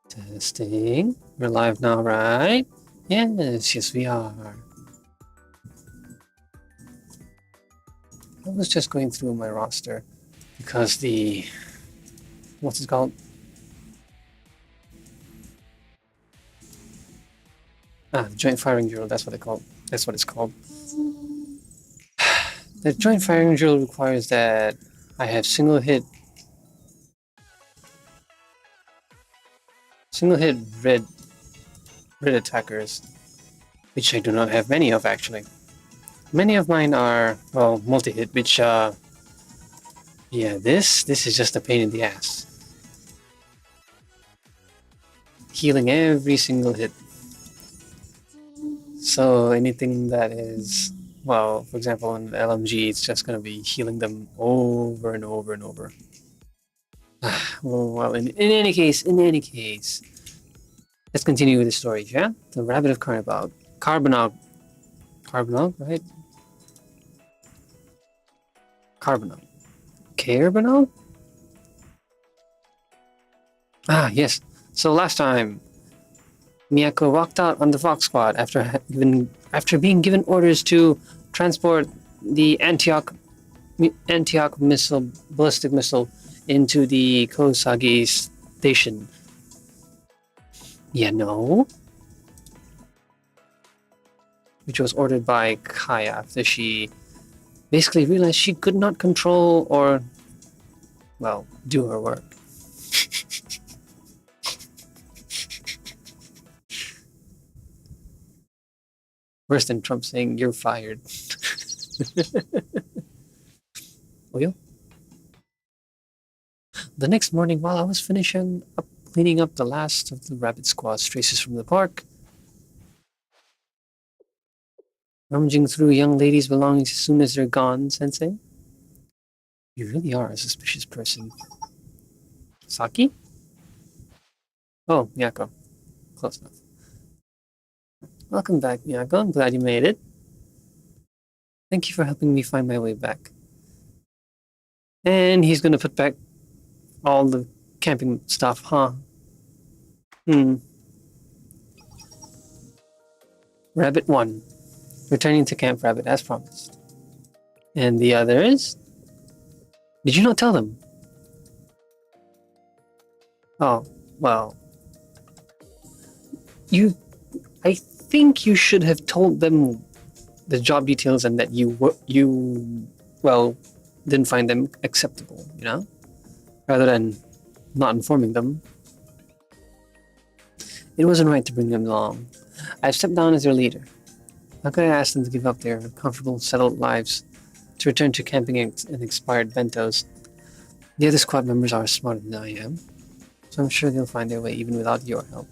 Testing. We're live now, right? Yes, we are. I was just going through my roster because what's it called? The joint firing drill. That's what they call. That's what it's called. The joint firing drill requires that I have single hit red attackers, which I do not have many of actually. Many of mine are multi-hit, which this is just a pain in the ass. Healing every single hit. So anything that is, for example, in LMG, it's just going to be healing them over and over and over. In any case, let's continue with the story, yeah? The Rabbit of Caerbannog. Caerbannog, right? Caerbannog? Yes. So last time, Miyako walked out on the Fox Squad after being given orders to transport the Antioch ballistic missile into the Kosagi station. Which was ordered by Kaya after she basically realized she could not control or, do her work. Worse than Trump saying, "You're fired." The next morning, while I was cleaning up the last of the Rabbit Squad's traces from the park, rummaging through young ladies' belongings as soon as they're gone, Sensei. You really are a suspicious person. Saki? Oh, Miyako. Close enough. Welcome back, Miyako. I'm glad you made it. Thank you for helping me find my way back. And he's gonna put back all the camping stuff, huh? Rabbit 1. Returning to Camp Rabbit as promised. And the others? Did you not tell them? Oh, well. I think you should have told them the job details and that you didn't find them acceptable, rather than not informing them. It wasn't right to bring them along. I've stepped down as their leader. How could I ask them to give up their comfortable, settled lives to return to camping and expired bentos? The other squad members are smarter than I am, so I'm sure they'll find their way even without your help.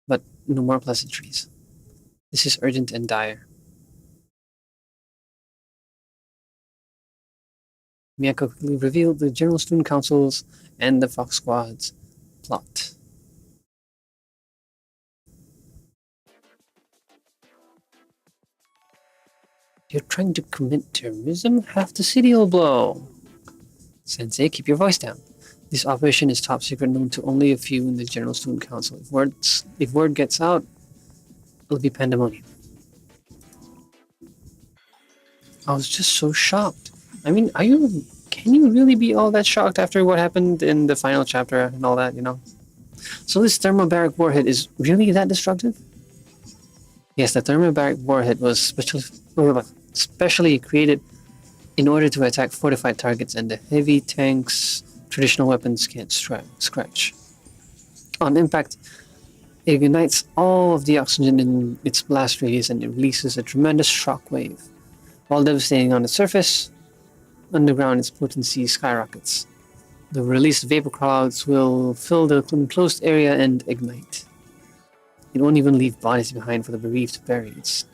But no more pleasantries. This is urgent and dire. Miyako quickly revealed the General Student Council's and the Fox Squad's plot. You're trying to commit terrorism? Half the city will blow. Sensei, keep your voice down. This operation is top secret, known to only a few in the General Student Council. If word gets out, it'll be pandemonium. I was just so shocked. I mean, can you really be all that shocked after what happened in the final chapter and all that, So this thermobaric warhead is really that destructive? Yes, the thermobaric warhead was specially created in order to attack fortified targets and the heavy tanks traditional weapons can't scratch. On impact, it ignites all of the oxygen in its blast radius and it releases a tremendous shock wave. While devastating on the surface, underground its potency skyrockets. The released vapor clouds will fill the enclosed area and ignite. It won't even leave bodies behind for the bereaved to bury. Its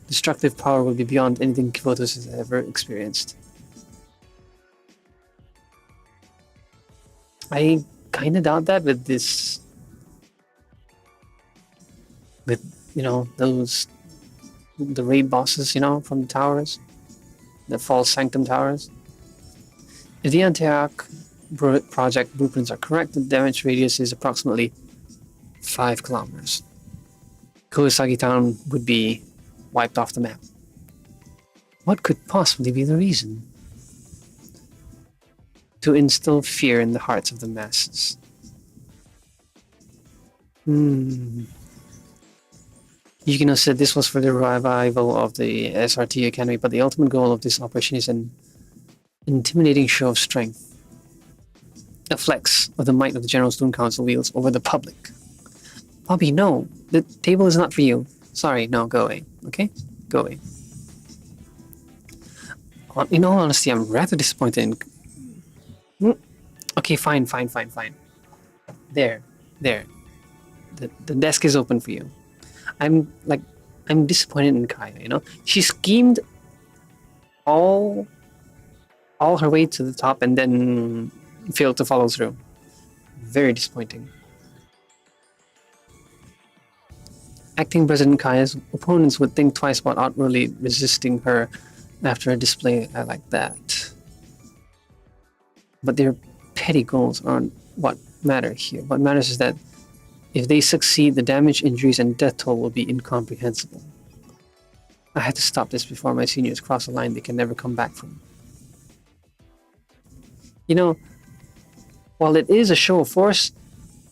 destructive power will be beyond anything Kivotos has ever experienced. I kind of doubt that with the raid bosses, from the towers, the false sanctum towers. If the Antioch project blueprints are correct, the damage radius is approximately 5 kilometers. Kurosaki Town would be wiped off the map. What could possibly be the reason? To instill fear in the hearts of the masses. Yukino said this was for the revival of the SRT Academy, but the ultimate goal of this operation is an intimidating show of strength. A flex of the might of the General Student Council wields over the public. Bobby, no. The table is not for you. Sorry, no, go away. Okay? Go away. In all honesty, I'm rather disappointed in... Okay, fine. There. The desk is open for you. I'm disappointed in Kaya, you know? She schemed all her way to the top and then failed to follow through. Very disappointing. Acting President Kaya's opponents would think twice about outwardly resisting her after a display like that. But their petty goals aren't what matter here. What matters is that if they succeed, the damage, injuries, and death toll will be incomprehensible. I had to stop this before my seniors cross a line they can never come back from. You know, while it is a show of force,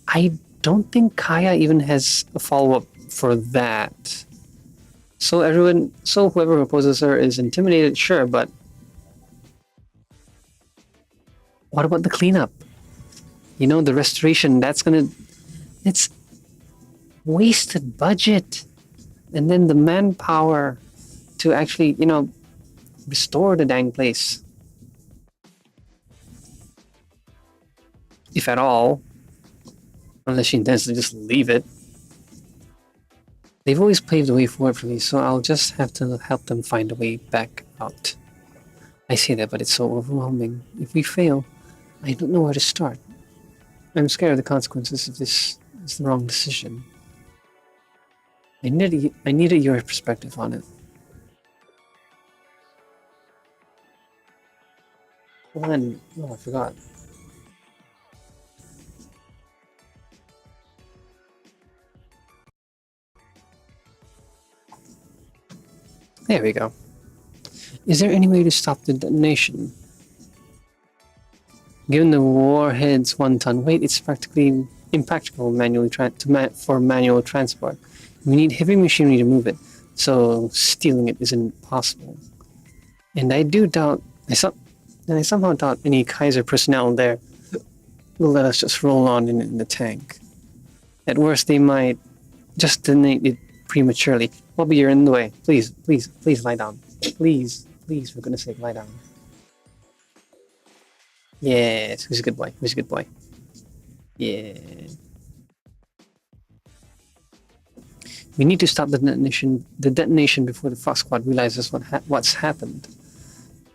I don't think Kaya even has a follow-up for that. So whoever opposes her is intimidated, sure, but what about the cleanup? You know, the restoration, it's wasted budget. And then the manpower to actually, you know, restore the dang place. If at all. Unless she intends to just leave it. They've always paved the way forward for me, so I'll just have to help them find a way back out. I say that, but it's so overwhelming. If we fail, I don't know where to start. I'm scared of the consequences if this is the wrong decision. I needed your perspective on it. I forgot. There we go. Is there any way to stop the detonation? Given the warhead's 1-ton weight, it's practically impractical for manual transport. We need heavy machinery to move it, so stealing it isn't possible. And I somehow doubt any Kaiser personnel there will let us just roll on in the tank. At worst, they might just detonate it prematurely. Bobby, you're in the way. Please lie down. Please, for goodness sake, lie down. Yes, who's a good boy? Yeah. We need to stop the detonation before the Fox Squad realizes what's happened.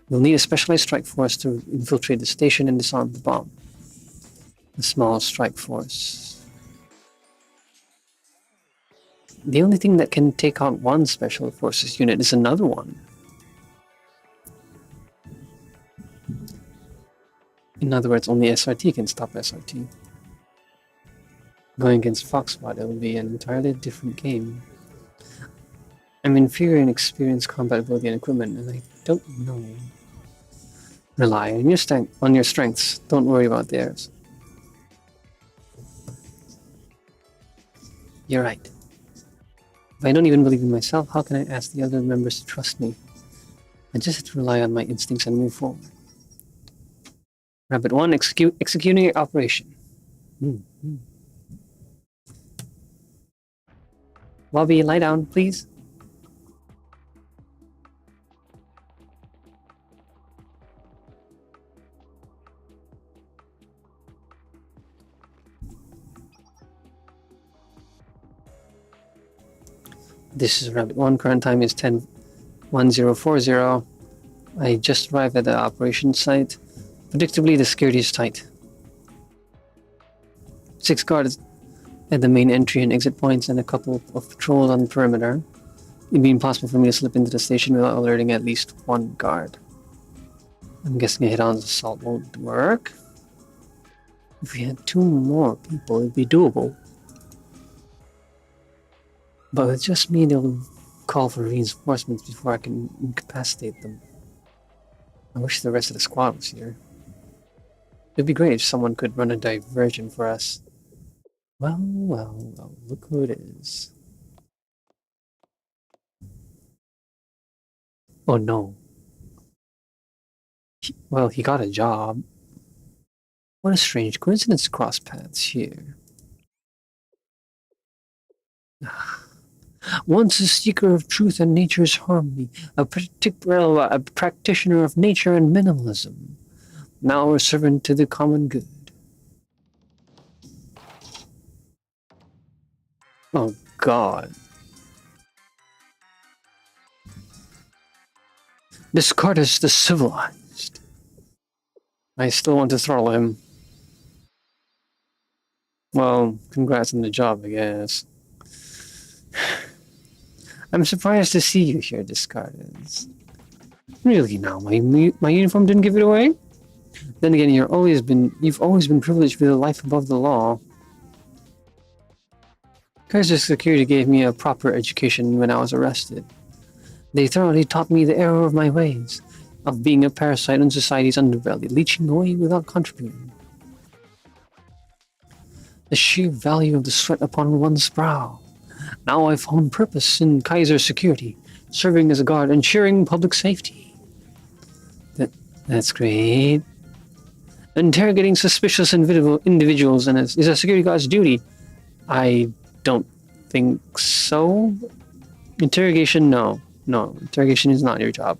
We'll need a specialized strike force to infiltrate the station and disarm the bomb. A small strike force. The only thing that can take out one special forces unit is another one. In other words, only SRT can stop SRT. Going against Fox Squad, it will be an entirely different game. I'm inferior in experience, combat ability, and equipment, and I don't know. Rely on your strengths. Don't worry about theirs. You're right. If I don't even believe in myself, how can I ask the other members to trust me? I just have to rely on my instincts and move forward. Rabbit 1, executing your operation. Bobby, lie down, please. This is Rabbit 1. Current time is 10:10:40. I just arrived at the operation site. Predictably, the security is tight. 6 guards at the main entry and exit points and a couple of patrols on the perimeter. It'd be impossible for me to slip into the station without alerting at least one guard. I'm guessing a head-on assault won't work. If we had 2 more people, it'd be doable. But with just me, they'll call for reinforcements before I can incapacitate them. I wish the rest of the squad was here. It'd be great if someone could run a diversion for us. Well, well, well, look who it is. Oh no. He got a job. What a strange coincidence to cross paths here. Once a seeker of truth and nature's harmony, a practitioner of nature and minimalism, now a servant to the common good. Oh God. Descartes the civilized. I still want to throttle him. Well, congrats on the job, I guess. I'm surprised to see you here, Descartes. Really now, my uniform didn't give it away? Then again, you've always been privileged with a life above the law. Kaiser Security gave me a proper education when I was arrested. They thoroughly taught me the error of my ways, of being a parasite on society's underbelly, leeching away without contributing. The sheer value of the sweat upon one's brow. Now I've found purpose in Kaiser Security, serving as a guard, ensuring public safety. That's great. Interrogating suspicious individuals is a security guard's duty. I don't think so. Interrogation, no. No, interrogation is not your job.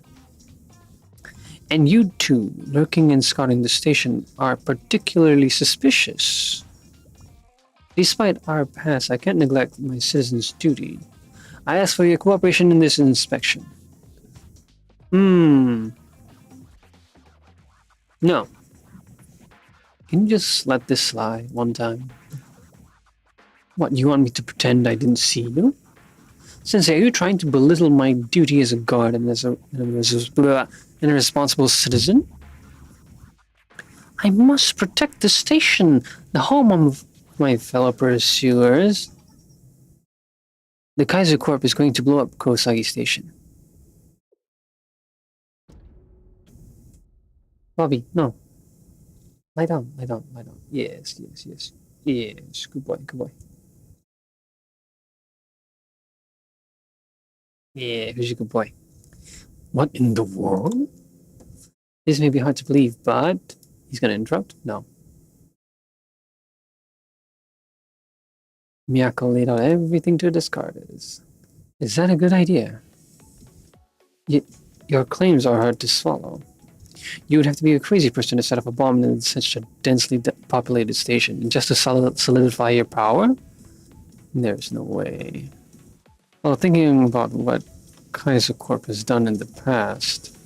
And you two, lurking and scouting the station, are particularly suspicious. Despite our past, I can't neglect my citizen's duty. I ask for your cooperation in this inspection. No. Can you just let this slide one time? What, you want me to pretend I didn't see you? Sensei, are you trying to belittle my duty as a guard and as a responsible citizen? I must protect the station, the home of my fellow pursuers. The Kaiser Corp is going to blow up Kosagi Station. Bobby, no. Lie down. Yes. Good boy. Yeah, who's your good boy? What in the world? This may be hard to believe, but he's gonna interrupt? No. Miyako laid out everything to discard. Is that a good idea? Your claims are hard to swallow. You would have to be a crazy person to set up a bomb in such a densely populated station just to solidify your power? There's no way. Well, thinking about what Kaiser Corp has done in the past,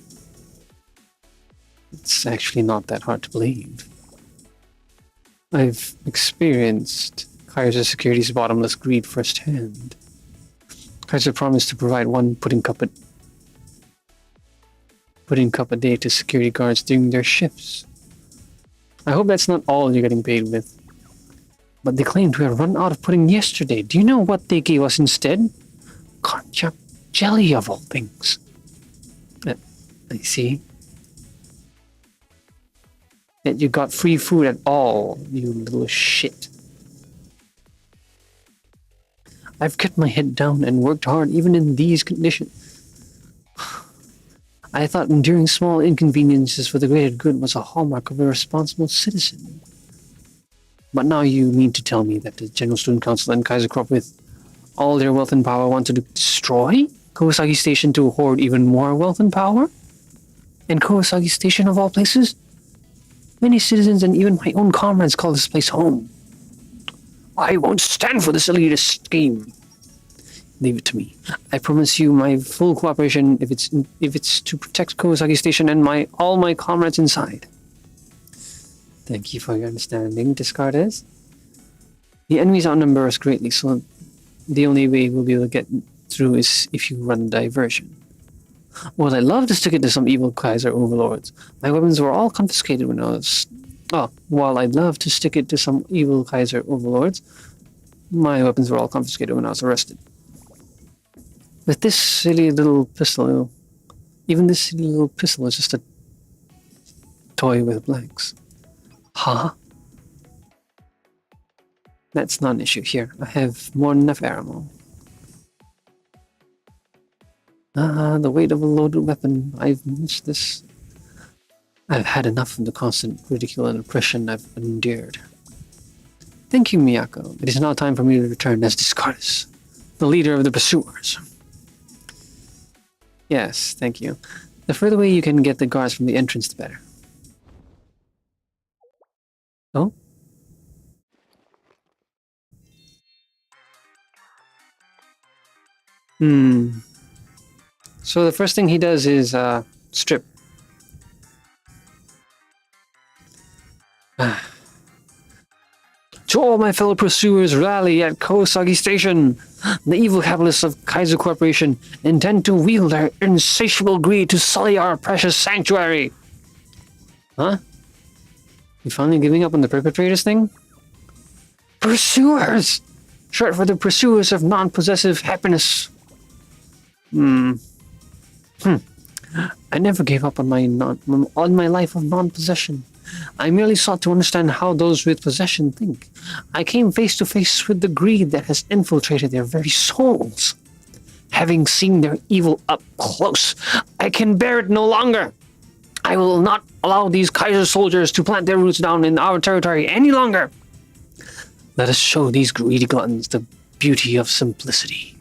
it's actually not that hard to believe. I've experienced Kaiser Security's bottomless greed firsthand. Kaiser promised to provide one pudding cup a day to security guards during their shifts. I hope that's not all you're getting paid with. But they claimed we had run out of pudding yesterday. Do you know what they gave us instead? Konjac jelly, of all things. I see. That you got free food at all, you little shit. I've kept my head down and worked hard even in these conditions. I thought enduring small inconveniences for the greater good was a hallmark of a responsible citizen. But now you mean to tell me that the General Student Council and Kaiser Corp, with all their wealth and power, want to destroy Kawasaki Station to hoard even more wealth and power? And Kawasaki Station, of all places? Many citizens and even my own comrades call this place home. I won't stand for this elitist scheme. Leave it to me. I promise you my full cooperation if it's to protect Kawasaki Station and all my comrades inside. Thank you for your understanding, Descartes. The enemies outnumber us greatly, so the only way we'll be able to get through is if you run a diversion. Well, I'd love to stick it to some evil Kaiser overlords. My weapons were all confiscated when I was... while I'd love to stick it to some evil Kaiser overlords, my weapons were all confiscated when I was arrested. With this silly little pistol, even this silly little pistol is just a toy with blanks. Huh? That's not an issue. Here, I have more than enough ammo. The weight of a loaded weapon. I've missed this. I've had enough of the constant ridicule and oppression I've endured. Thank you, Miyako. It is now time for me to return as Discardus, the leader of the pursuers. Yes, thank you. The further away you can get the guards from the entrance, the better. Oh? So the first thing he does is strip. To all my fellow pursuers, rally at Kosagi Station. The evil capitalists of Kaiser Corporation intend to wield their insatiable greed to sully our precious sanctuary. Huh? You finally giving up on the perpetrators thing? Pursuers! Short for the pursuers of non-possessive happiness. I never gave up on my life of non-possession. I merely sought to understand how those with possession think. I came face to face with the greed that has infiltrated their very souls. Having seen their evil up close, I can bear it no longer. I will not allow these Kaiser soldiers to plant their roots down in our territory any longer. Let us show these greedy gluttons the beauty of simplicity.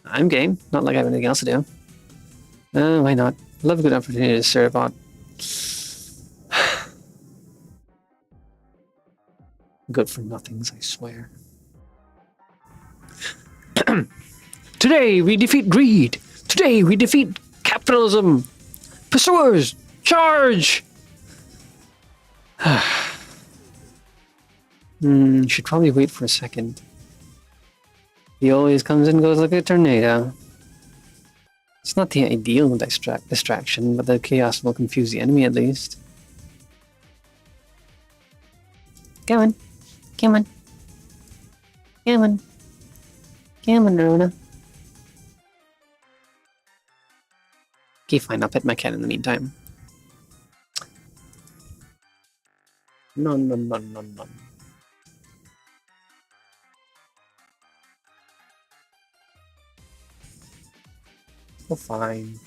I'm game, not like I have anything else to do. Why not? Love a good opportunity to serve out. Good for nothings, I swear. Today we defeat greed. Today we defeat capitalism. Pursuers, charge! Should probably wait for a second. He always comes and goes like a tornado. It's not the ideal distraction, but the chaos will confuse the enemy at least. Come on. Come on. Come on. Come on, Rona. Okay, fine, I'll pet my cat in the meantime. No. Oh, fine.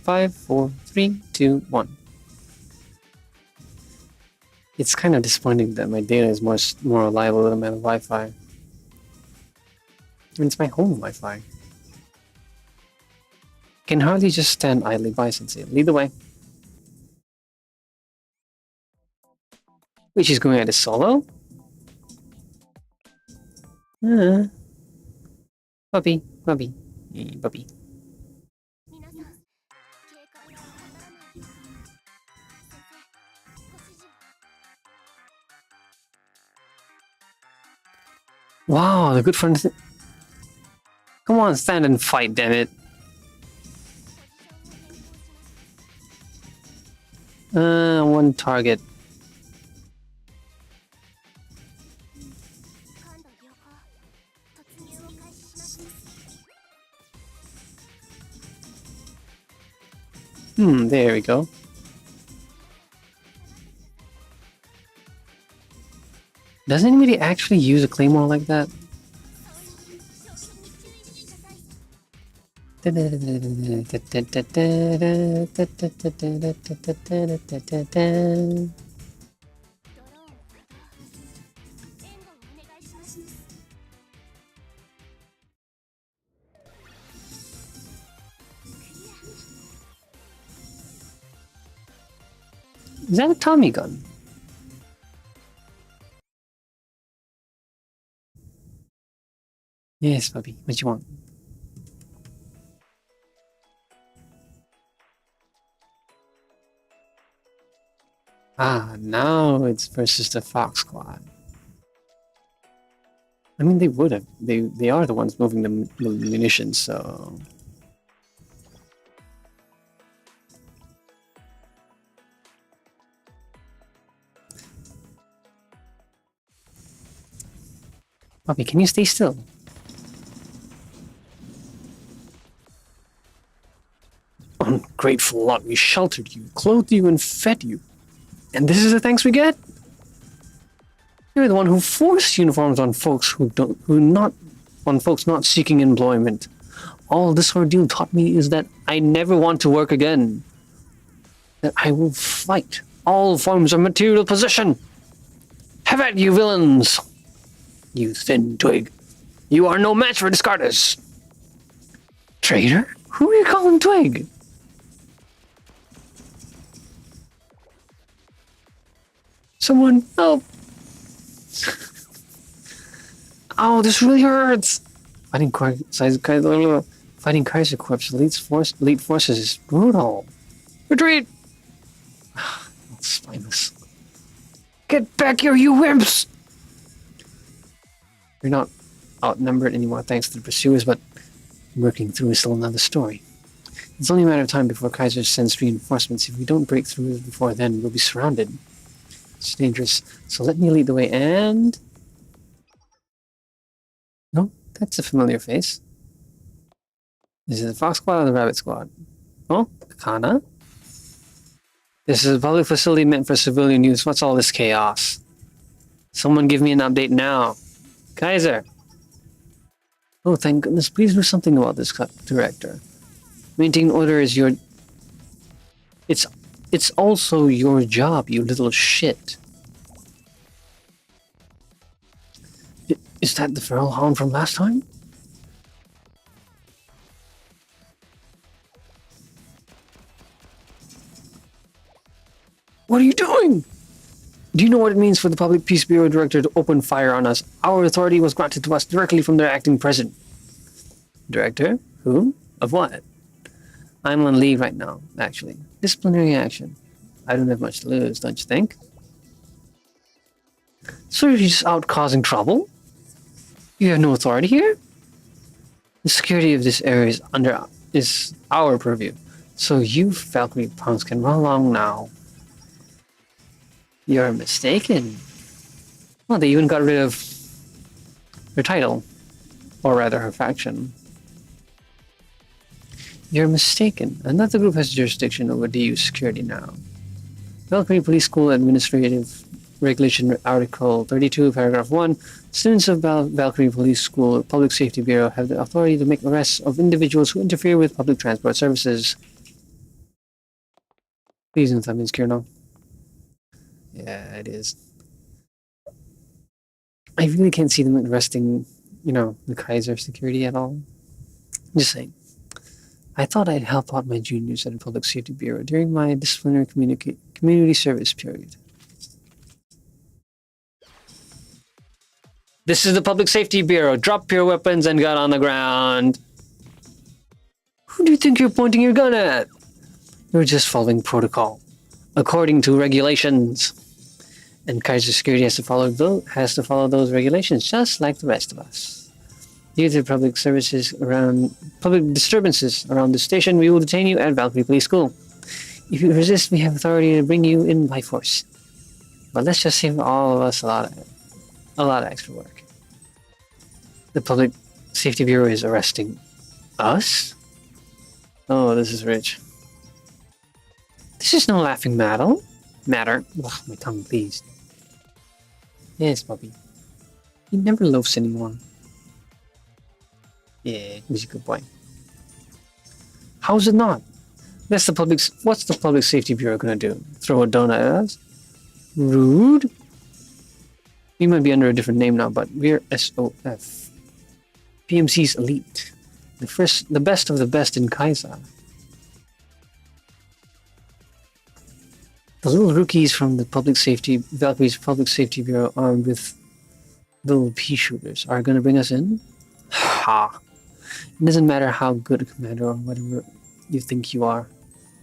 Five, 4, 3, 2, 1. It's kind of disappointing that my data is more reliable than my Wi-Fi. I mean, it's my home Wi-Fi. Can hardly just stand idly by, Sensei. Lead the way. Wait, she's going at it solo? Puppy. Puppy. Wow, the good friend. Come on, stand and fight, damn it. One target. There we go. Does anybody actually use a claymore like that? Is that a Tommy gun? Yes, puppy. What you want? Now it's versus the Fox Squad. I mean, they would have. They are the ones moving the munitions, so. Puppy, can you stay still? Ungrateful lot, we sheltered you, clothed you, and fed you. And this is the thanks we get? You're the one who forced uniforms on folks on folks not seeking employment. All this ordeal taught me is that I never want to work again. That I will fight all forms of material possession. Have at you, villains! You thin twig. You are no match for discarders. Traitor? Who are you calling twig? Someone help! Ow, this really hurts! Fighting Kaiser Corps elite forces is brutal. Retreat! Spineless. Get back here, you wimps! You're not outnumbered anymore thanks to the pursuers, but working through is still another story. It's only a matter of time before Kaiser sends reinforcements. If we don't break through before then, we'll be surrounded. It's dangerous, so let me lead the way and... No, that's a familiar face. Is it the Fox Squad or the Rabbit Squad? Oh, Kana? This is a public facility meant for civilian use. What's all this chaos? Someone give me an update now. Kaiser! Oh, thank goodness. Please do something about this, Director. Maintaining order is your... It's also your job, you little shit. Is that the feral hound from last time? What are you doing? Do you know what it means for the Public Peace Bureau Director to open fire on us? Our authority was granted to us directly from their acting president. Director? Who? Of what? I'm on leave right now, actually. Disciplinary action. I don't have much to lose, don't you think? So you're just out causing trouble? You have no authority here? The security of this area is our purview. So you Valkyrie punks can run along now. You're mistaken. Well, they even got rid of her title. Or rather, her faction. You're mistaken. Another group has jurisdiction over DU security now. Valkyrie Police School Administrative Regulation Article 32, Paragraph 1. Students of Valkyrie Police School Public Safety Bureau have the authority to make arrests of individuals who interfere with public transport services. Please don't tell me it's Caerbannog. Yeah, it is. I really can't see them arresting, the Kaiser security at all. Just saying. I thought I'd help out my juniors at the Public Safety Bureau during my disciplinary community service period. This is the Public Safety Bureau. Drop your weapons and gun on the ground. Who do you think you're pointing your gun at? You're just following protocol, according to regulations. And Kaiser Security has to follow those regulations, just like the rest of us. Due to public disturbances around the station, we will detain you at Valkyrie Police School. If you resist, we have authority to bring you in by force. But let's just save all of us a lot of extra work. The Public Safety Bureau is arresting us? Oh, this is rich. This is no laughing matter. Ugh, my tongue, please. Yes, puppy. He never loafs anymore. Yeah, he's a good boy. How's it not? What's the Public Safety Bureau gonna do? Throw a donut at us? Rude? We might be under a different name now, but we're SOF. PMC's elite. The best of the best in Kaiser. The little rookies from the Valkyrie's Public Safety Bureau armed with little pea shooters are gonna bring us in? Ha! It doesn't matter how good a commander or whatever you think you are.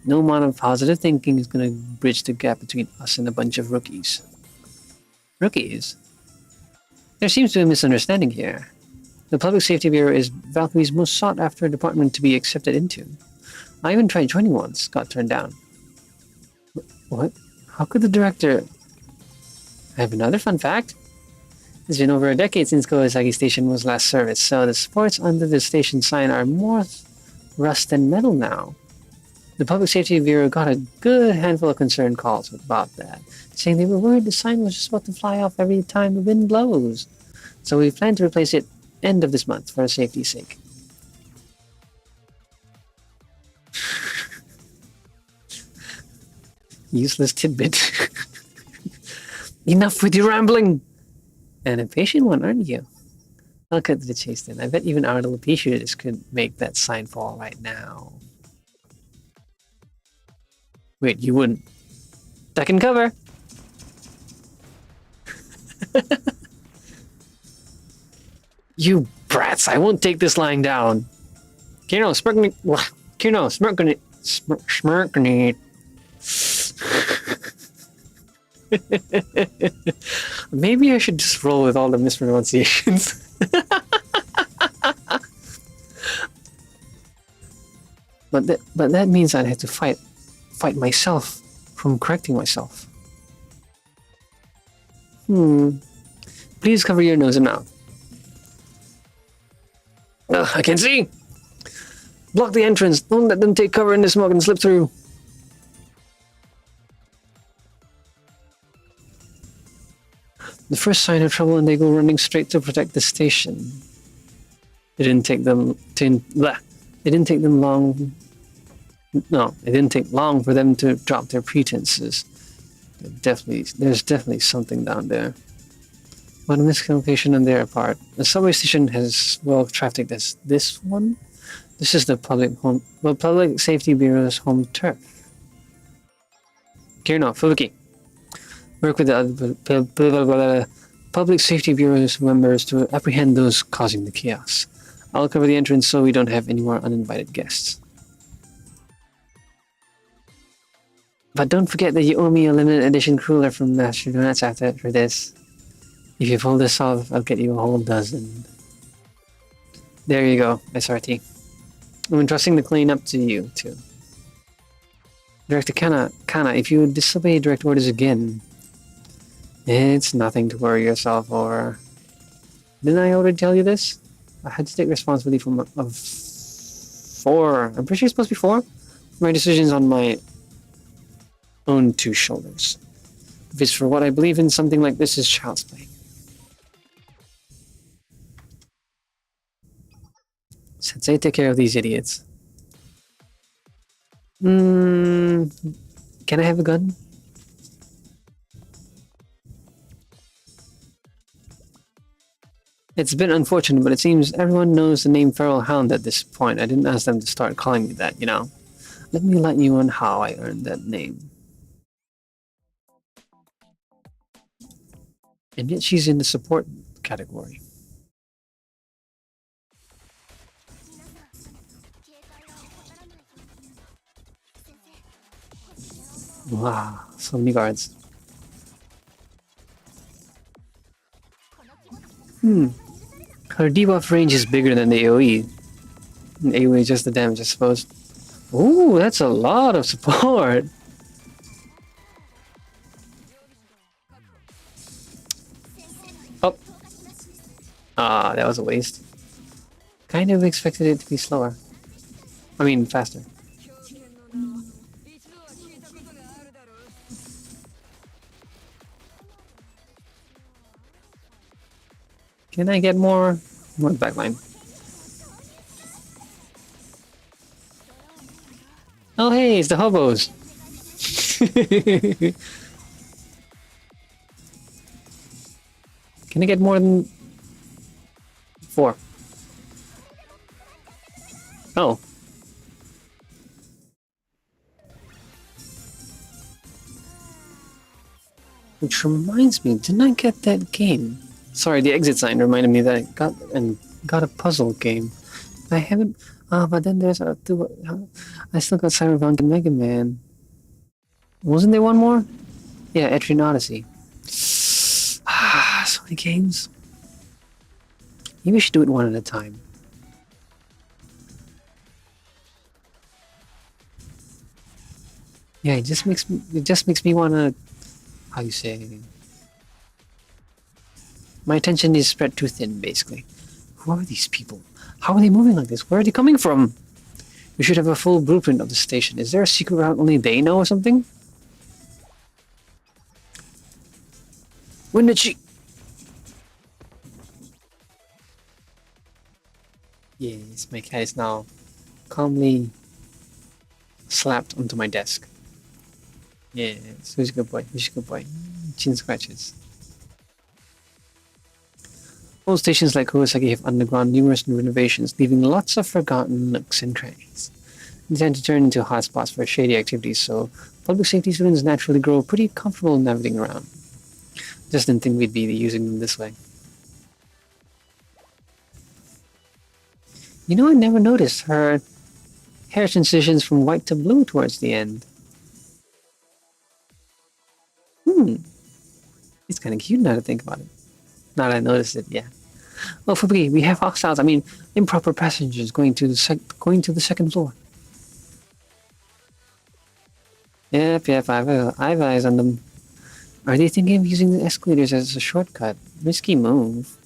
No amount of positive thinking is gonna bridge the gap between us and a bunch of rookies. Rookies? There seems to be a misunderstanding here. The Public Safety Bureau is Valkyrie's most sought-after department to be accepted into. I even tried joining once, got turned down. What? How could the director... I have another fun fact. It's been over a decade since Kawasaki Station was last serviced, so the supports under the station sign are more rust than metal now. The Public Safety Bureau got a good handful of concerned calls about that, saying they were worried the sign was just about to fly off every time the wind blows. So we plan to replace it end of this month for safety's sake. Useless tidbit. Enough with your rambling! An impatient one, aren't you? I'll cut to the chase then. I bet even our little pea shooters could make that sign fall right now. Wait, you wouldn't? Duck and cover! You brats! I won't take this lying down. Kino, smirk Kino, smirk Maybe I should just roll with all the mispronunciations. but that means I'd have to fight myself from correcting myself. Please cover your nose and mouth. I can't see! Block the entrance! Don't let them take cover in the smoke and slip through! The first sign of trouble and they go running straight to protect the station. It didn't take them long. No, it didn't take long for them to drop their pretenses. There's definitely something down there. What a miscommunication on their part. The subway station has well trafficked as this one. This is the Public Safety Bureau's home turf. Kirno, Fubuki. Work with the other Public Safety Bureau's members to apprehend those causing the chaos. I'll cover the entrance so we don't have any more uninvited guests. But don't forget that you owe me a limited edition cooler from Master Donuts after this. If you pull this off, I'll get you a whole dozen. There you go, SRT. I'm entrusting the cleanup to you, too. Director Kana, if you disobey direct orders again, it's nothing to worry yourself over. Didn't I already tell you this? I had to take responsibility of 4. I'm pretty sure it's supposed to be 4. My decisions on my own 2 shoulders. If it's for what I believe in, something like this is child's play. Sensei, take care of these idiots. Can I have a gun? It's a bit unfortunate, but it seems everyone knows the name Feral Hound at this point. I didn't ask them to start calling me that, you know. Let me let you on how I earned that name. And yet she's in the support category. Wow, so many guards. Her debuff range is bigger than the AoE. And AoE is just the damage, I suppose. Ooh, that's a lot of support! Oh! Ah, that was a waste. Kind of expected it to be slower. I mean, faster. Can I get more backline? Oh hey, it's the hobos! Can I get more than 4? Oh. Which reminds me, didn't I get that game? Sorry, the exit sign reminded me that I got a puzzle game. I haven't. But then there's I still got Cyberpunk and Mega Man. Wasn't there one more? Yeah, Etrian Odyssey. So many games. Maybe we should do it one at a time. Yeah, it just makes me wanna. How you say? My attention is spread too thin, basically. Who are these people? How are they moving like this? Where are they coming from? We should have a full blueprint of the station. Is there a secret route only they know or something? When did she... Yes, my cat is now calmly slapped onto my desk. Yes, who's a good boy? Who's a good boy? Chin scratches. All stations like Kawasaki have undergone numerous renovations, leaving lots of forgotten nooks and crannies. They tend to turn into hotspots for shady activities, so public safety students naturally grow pretty comfortable navigating around. Just didn't think we'd be using them this way. You know, I never noticed her hair transitions from white to blue towards the end. It's kind of cute now to think about it. Now that I noticed it, yeah. Oh, Fubuki, we have hostiles. I mean, improper passengers going to the second floor. Yep, I've eyes on them. Are they thinking of using the escalators as a shortcut? Risky move.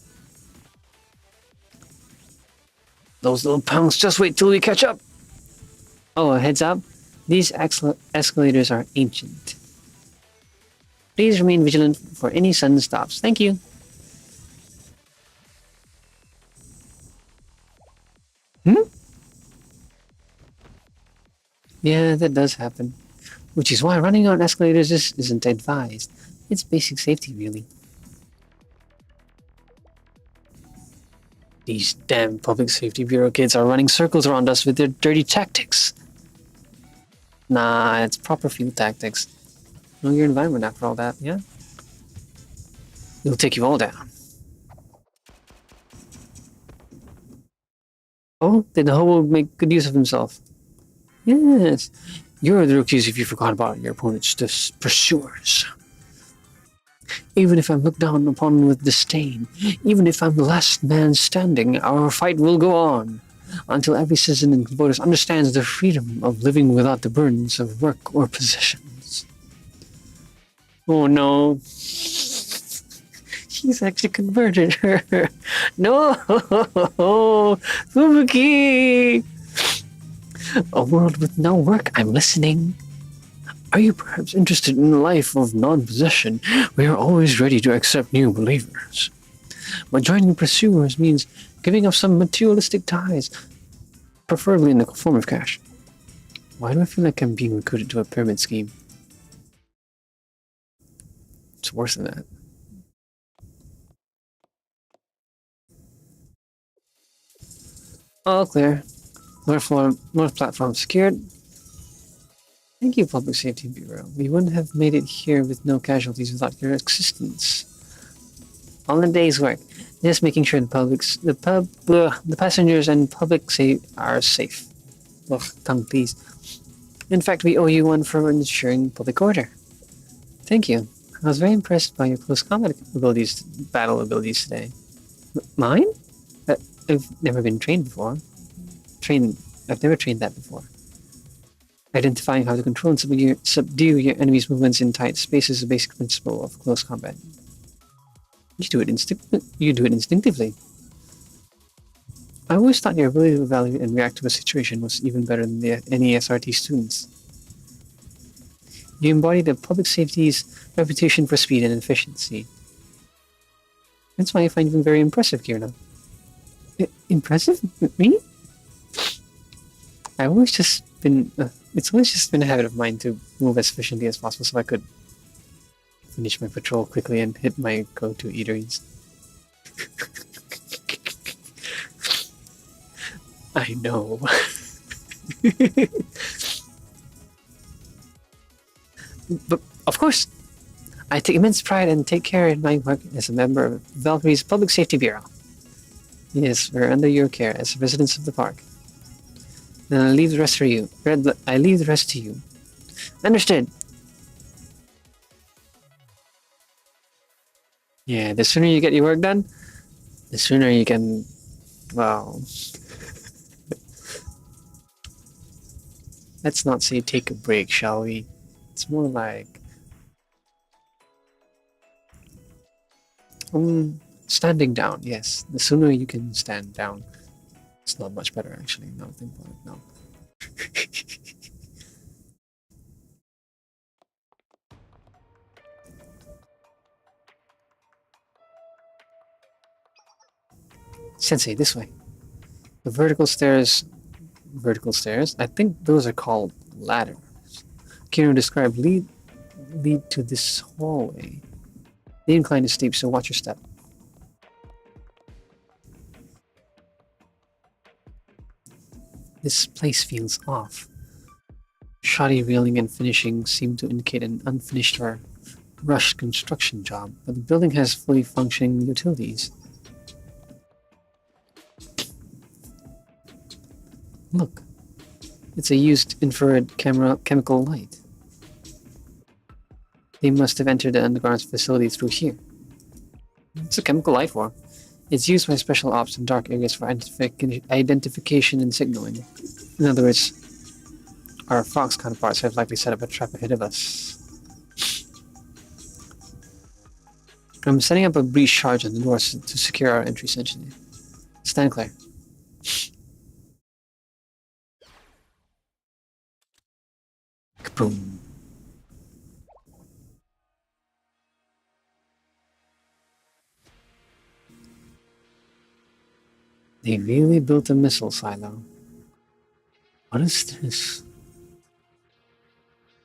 Those little punks, just wait till we catch up. Oh, heads up. These escalators are ancient. Please remain vigilant for any sudden stops. Thank you. Yeah, that does happen. Which is why running on escalators isn't advised. It's basic safety, really. These damn Public Safety Bureau kids are running circles around us with their dirty tactics. Nah, it's proper field tactics. Know your environment after all that, yeah? It'll take you all down. Oh, did the hobo make good use of himself? Yes. You're the rookies if you forgot about your opponent's pursuers. Even if I'm looked down upon with disdain, even if I'm the last man standing, our fight will go on until every citizen and voters understands the freedom of living without the burdens of work or possessions. Oh no. He's actually converted her. No! Fubuki! A world with no work, I'm listening. Are you perhaps interested in a life of non-possession? We are always ready to accept new believers. But joining pursuers means giving up some materialistic ties, preferably in the form of cash. Why do I feel like I'm being recruited to a pyramid scheme? It's worse than that. All clear. North platform secured. Thank you, Public Safety Bureau. We wouldn't have made it here with no casualties without your assistance. All a day's work. Just making sure the passengers and public are safe. Ugh, tongue please. In fact, we owe you one for ensuring public order. Thank you. I was very impressed by your close combat battle abilities today. Mine? I've never been trained before. I've never trained that before. Identifying how to control and subdue your enemy's movements in tight space is a basic principle of close combat. You do it instinctively. I always thought your ability to evaluate and react to a situation was even better than any SRT students. You embody the public safety's reputation for speed and efficiency. That's why I find you very impressive, Kirna. Impressive? Me? I've always just been... it's always just been a habit of mine to move as efficiently as possible so I could finish my patrol quickly and hit my go-to eateries. I know. But, of course, I take immense pride and take care in my work as a member of Valkyrie's Public Safety Bureau. Yes, we're under your care as residents of the park. And I leave the rest for you. I leave the rest to you. Understood. Yeah, the sooner you get your work done, the sooner you can, well... let's not say take a break, shall we? It's more like... Standing down, yes. The sooner you can stand down. It's not much better, actually. Now think about it now. Sensei, this way. The vertical stairs. Vertical stairs? I think those are called ladders. Kiro described lead to this hallway. The incline is steep, so watch your step. This place feels off. Shoddy railing and finishing seem to indicate an unfinished or rushed construction job, but the building has fully functioning utilities. Look, it's a used infrared chemical light. They must have entered the underground facility through here. It's a chemical light form. It's used by special ops in dark areas for identification and signaling. In other words, our Fox counterparts have likely set up a trap ahead of us. I'm setting up a breach charge on the doors to secure our entry, essentially. Stand clear. Kaboom. They really built a missile silo. What is this?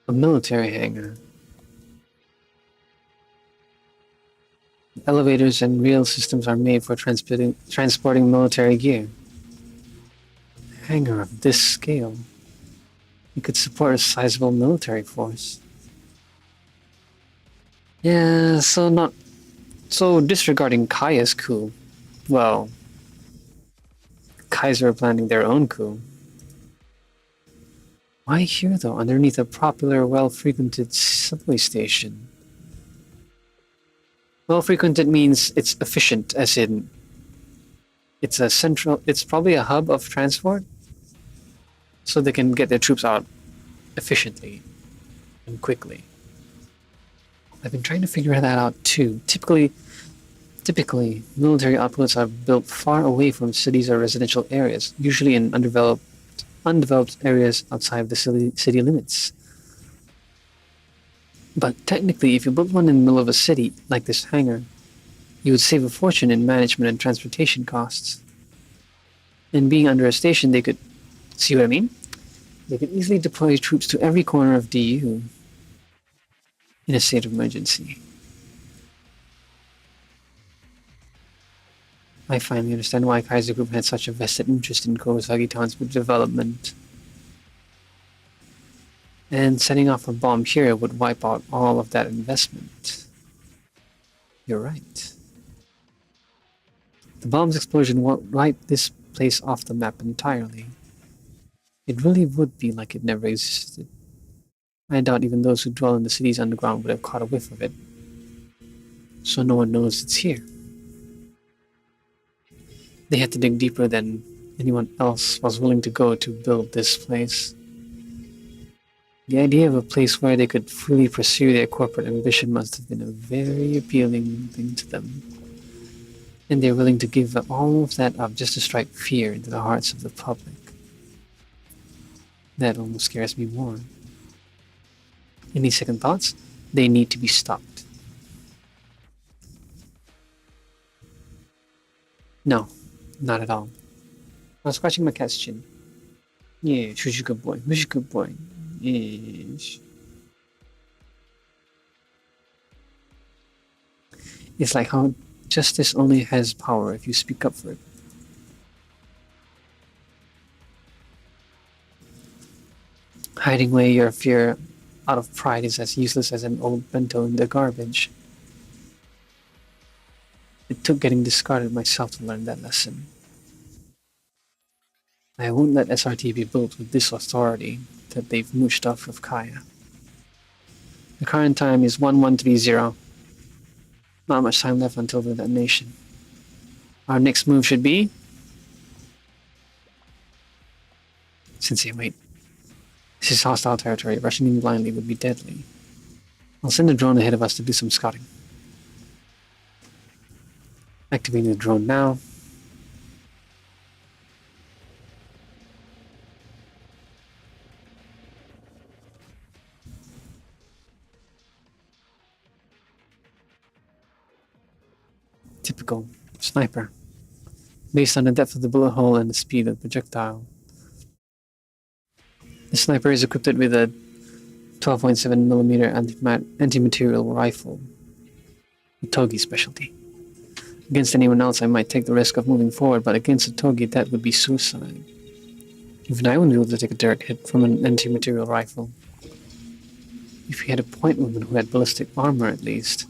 A military hangar. Elevators and rail systems are made for transporting military gear. A hangar of this scale. It could support a sizable military force. Yeah, so disregarding Kaya's coup. Well, Kaiser are planning their own coup. Why here though, underneath a popular, well-frequented subway station? Well-frequented means it's efficient, as in it's probably a hub of transport, so they can get their troops out efficiently and quickly. I've been trying to figure that out too. Typically, military outposts are built far away from cities or residential areas, usually in undeveloped areas outside the city limits. But technically, if you built one in the middle of a city, like this hangar, you would save a fortune in management and transportation costs. And being under a station, they could, see what I mean? They could easily deploy troops to every corner of DU in a state of emergency. I finally understand why Kaiser Group had such a vested interest in Kurosagi Town's development. And setting off a bomb here would wipe out all of that investment. You're right. The bomb's explosion won't wipe this place off the map entirely. It really would be like it never existed. I doubt even those who dwell in the city's underground would have caught a whiff of it. So no one knows it's here. They had to dig deeper than anyone else was willing to go to build this place. The idea of a place where they could freely pursue their corporate ambition must have been a very appealing thing to them. And they're willing to give all of that up just to strike fear into the hearts of the public. That almost scares me more. Any second thoughts? They need to be stopped. No, not at all. I was scratching my cat's chin. Yeah, she's a good boy. She's a good boy. Yes. It's like how justice only has power if you speak up for it. Hiding away your fear out of pride is as useless as an old bento in the garbage. It took getting discarded myself to learn that lesson. I won't let SRT be built with this authority that they've mooched off of Kaya. The current time is 1130. Not much time left until the detonation. Our next move should be... Sensei, wait. This is hostile territory. Rushing in blindly would be deadly. I'll send a drone ahead of us to do some scouting. Activating the drone now. Typical sniper. Based on the depth of the bullet hole and the speed of the projectile. The sniper is equipped with a 12.7mm anti-material rifle. A Togi specialty. Against anyone else, I might take the risk of moving forward, but against a Togi, that would be suicide. Even I wouldn't be able to take a direct hit from an anti-material rifle. If we had a point woman who had ballistic armor, at least.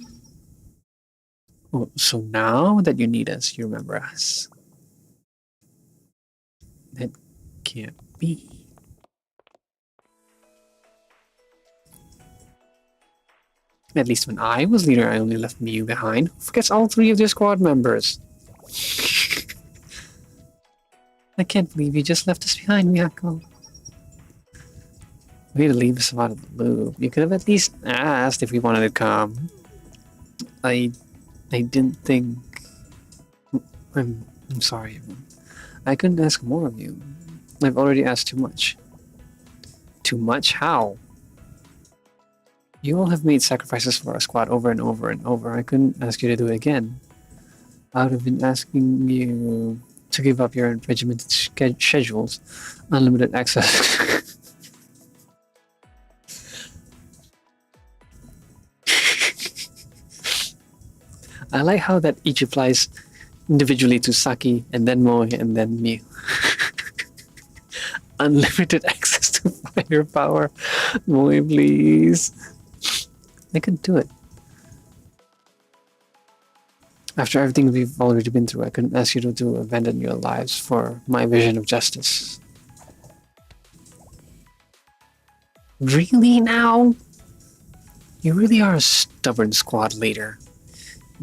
Oh, so now that you need us, you remember us. That can't be. At least when I was leader, I only left Miyu behind. Who forgets all 3 of their squad members? I can't believe you just left us behind, Miyako. Way to leave us out of the loop. You could have at least asked if we wanted to come. I didn't think... I'm sorry, everyone. I couldn't ask more of you. I've already asked too much. Too much? How? You all have made sacrifices for our squad over and over and over. I couldn't ask you to do it again. I would have been asking you to give up your regimented schedules, unlimited access. I like how that each applies individually to Saki, and then Moe, and then Miu. Unlimited access to firepower. Moe, please. I could do it. After everything we've already been through, I couldn't ask you to abandon your lives for my vision of justice. Really now? You really are a stubborn squad leader.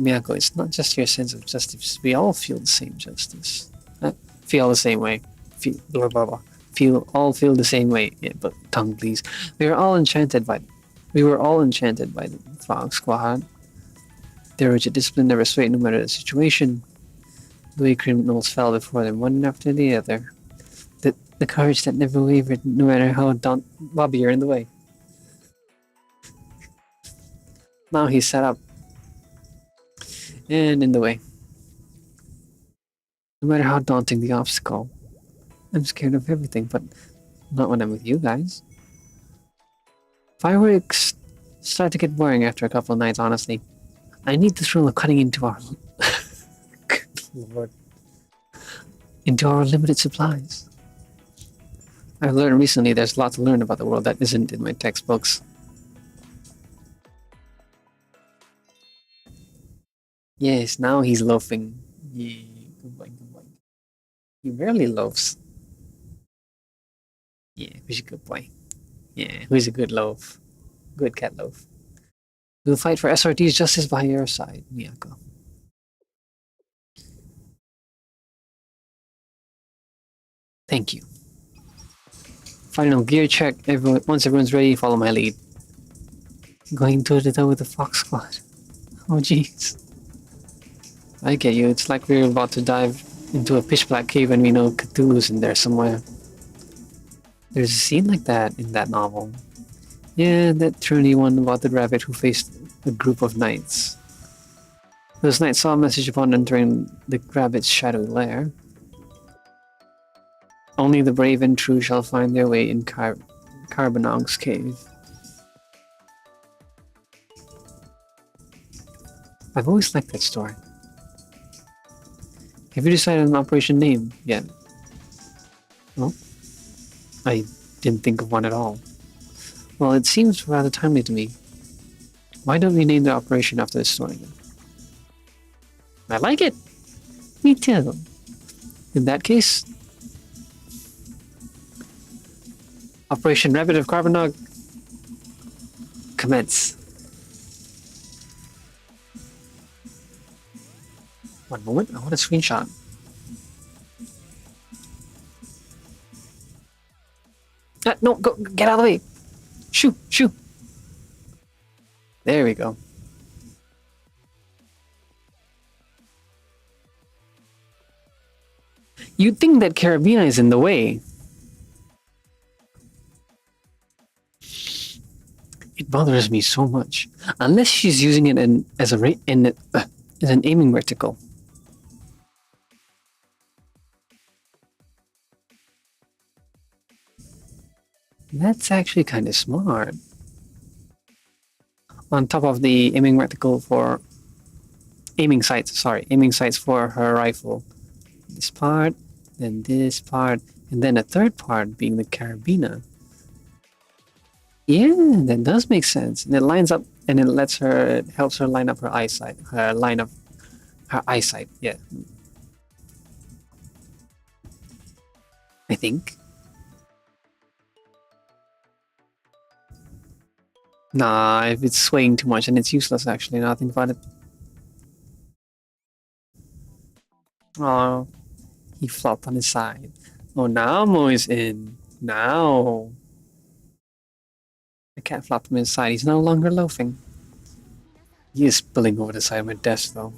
Miyako, it's not just your sense of justice. We all feel the same justice. Feel the same way. All feel the same way. Yeah, but tongue, please. We were all enchanted by the Fog Squad. Their rigid discipline never swayed no matter the situation. The way criminals fell before them, one after the other. The courage that never wavered, no matter how Bobby, you're in the way. Now he's set up. And in the way. No matter how daunting the obstacle. I'm scared of everything, but not when I'm with you guys. Fireworks start to get boring after a couple of nights, honestly. I need the thrill of cutting into our... Good Lord. Into our limited supplies. I've learned recently there's a lot to learn about the world that isn't in my textbooks. Yes, now he's loafing. Yeah, good boy, good boy. He rarely loafs. Yeah, who's a good boy? Yeah, who's a good loaf? Good cat loaf. We'll fight for SRT's justice by your side, Miyako. Thank you. Final gear check. Once everyone's ready, follow my lead. Going toe-to-toe with the Fox Squad. Oh, jeez. I get you. It's like we're about to dive into a pitch-black cave and we know Cthulhu's in there somewhere. There's a scene like that in that novel. Yeah, that truly one about the rabbit who faced a group of knights. Those knights saw a message upon entering the rabbit's shadowy lair. Only the brave and true shall find their way in Caerbannogg's cave. I've always liked that story. Have you decided on an operation name yet? No? I didn't think of one at all. Well, it seems rather timely to me. Why don't we name the operation after the story then? I like it! Me too. In that case, Operation Rabbit of Caerbannog, commence. One moment, I want a screenshot. No, go, get out of the way. Shoo, shoo. There we go. You'd think that Caerbannog is in the way. It bothers me so much. Unless she's using it as an aiming reticle. That's actually kind of smart. On top of the aiming reticle for aiming sights for her rifle. This part, then this part, and then a third part being the Caerbannog. Yeah, that does make sense. And it lines up, and it helps her line up her eyesight. Her eyesight, yeah. I think. Nah, if it's swaying too much, then it's useless actually, now I think about it. Oh, he flopped on his side. Oh, now Mo is in. Now. The cat flopped on his side. He's no longer loafing. He is spilling over the side of my desk, though.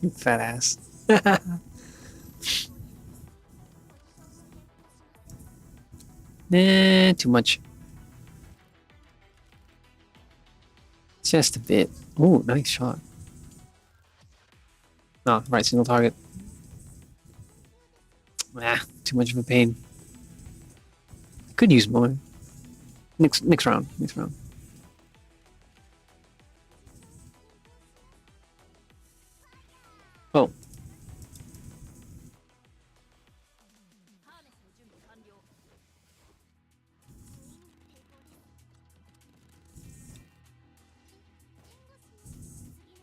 You fat ass. Nah, too much. Just a bit. Oh, nice shot. No, right, single target. Ah, too much of a pain. Could use more. Next round. Oh.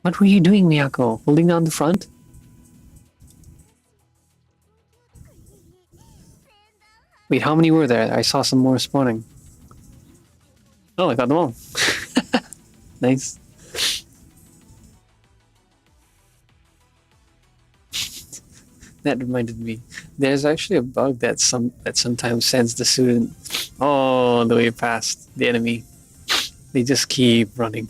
What were you doing, Miyako? Holding down the front? Wait, how many were there? I saw some more spawning. Oh, I got them all. Nice. That reminded me. There's actually a bug that sometimes sends the student all the way past the enemy. They just keep running.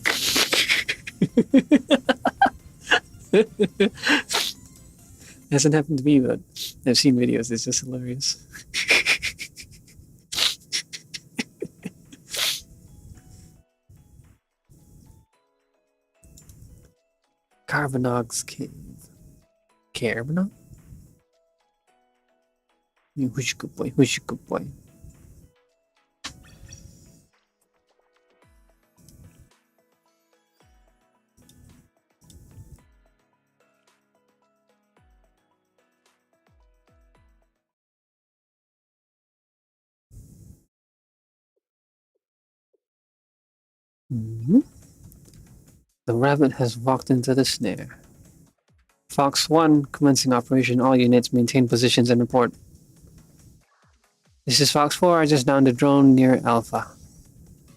Hasn't happened to me, but I've seen videos. It's just hilarious. Caerbannogg's cave. Caerbannog? Who's a good boy? Who's a good boy? The rabbit has walked into the snare. Fox 1, commencing operation. All units maintain positions and report. This is Fox 4. I just downed a drone near Alpha.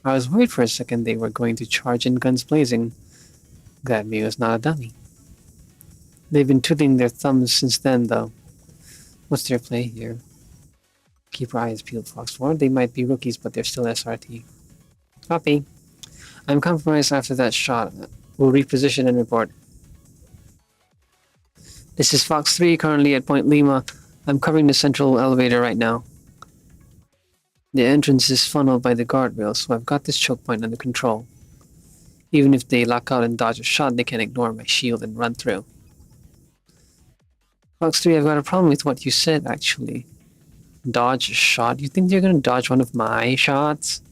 I was worried for a second they were going to charge in guns blazing. Glad me was not a dummy. They've been twiddling their thumbs since then, though. What's their play here? Keep your eyes peeled, Fox 4. They might be rookies, but they're still SRT. Copy. I'm compromised after that shot. We'll reposition and report. This is Fox 3, currently at Point Lima. I'm covering the central elevator right now. The entrance is funneled by the guardrail, so I've got this choke point under control. Even if they lock out and dodge a shot, they can ignore my shield and run through. Fox 3, I've got a problem with what you said, actually. Dodge a shot? You think you're gonna dodge one of my shots?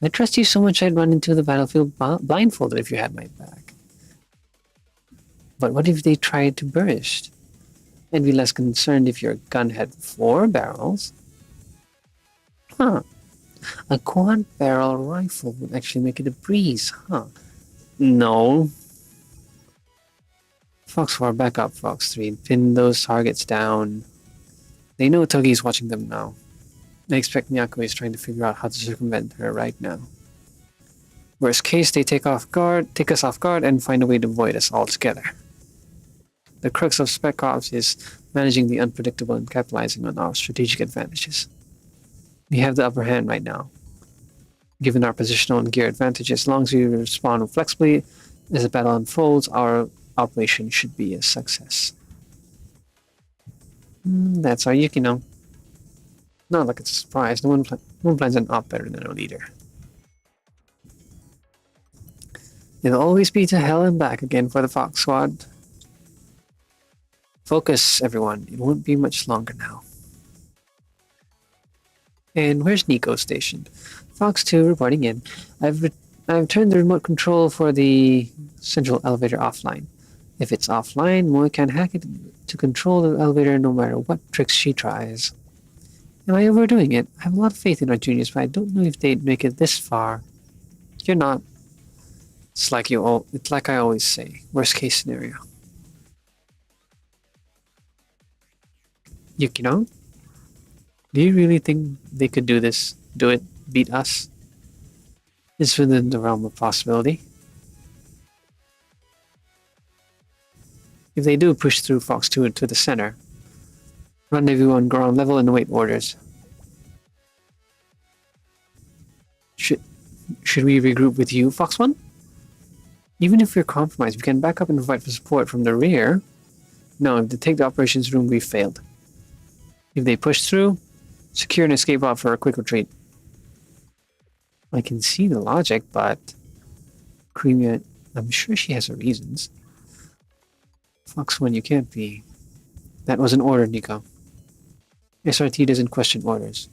I trust you so much I'd run into the battlefield blindfolded if you had my back. But what if they tried to burst? I'd be less concerned if your gun had 4 barrels. Huh. A quad barrel rifle would actually make it a breeze, huh? No. Fox 4, back up, Fox 3. Pin those targets down. They know Togi's watching them now. I expect Miyako is trying to figure out how to circumvent her right now. Worst case, they take us off guard, and find a way to avoid us altogether. The crux of Spec Ops is managing the unpredictable and capitalizing on our strategic advantages. We have the upper hand right now. Given our positional and gear advantage, as long as we respond flexibly as the battle unfolds, our operation should be a success. That's our Yukino. Not like it's a surprise. No one plans an op better than a leader. It'll always be to hell and back again for the Fox Squad. Focus, everyone. It won't be much longer now. And where's Nico stationed? Fox 2 reporting in. I've turned the remote control for the central elevator offline. If it's offline, Moe can hack it to control the elevator no matter what tricks she tries. Am I overdoing it? I have a lot of faith in our juniors, but I don't know if they'd make it this far. You're not. It's like I always say. Worst case scenario. Yukino? Do you really think they could do this? Do it? Beat us? It's within the realm of possibility. If they do push through Fox 2 to the center, rendezvous on ground level and await orders. Should we regroup with you, Fox 1? Even if we're compromised, we can back up and provide support from the rear. No, if they take the operations room, we've failed. If they push through, secure an escape route for a quick retreat. I can see the logic, but Creamia, I'm sure she has her reasons. Fox 1, you can't be. That was an order, Nico. SRT doesn't question orders.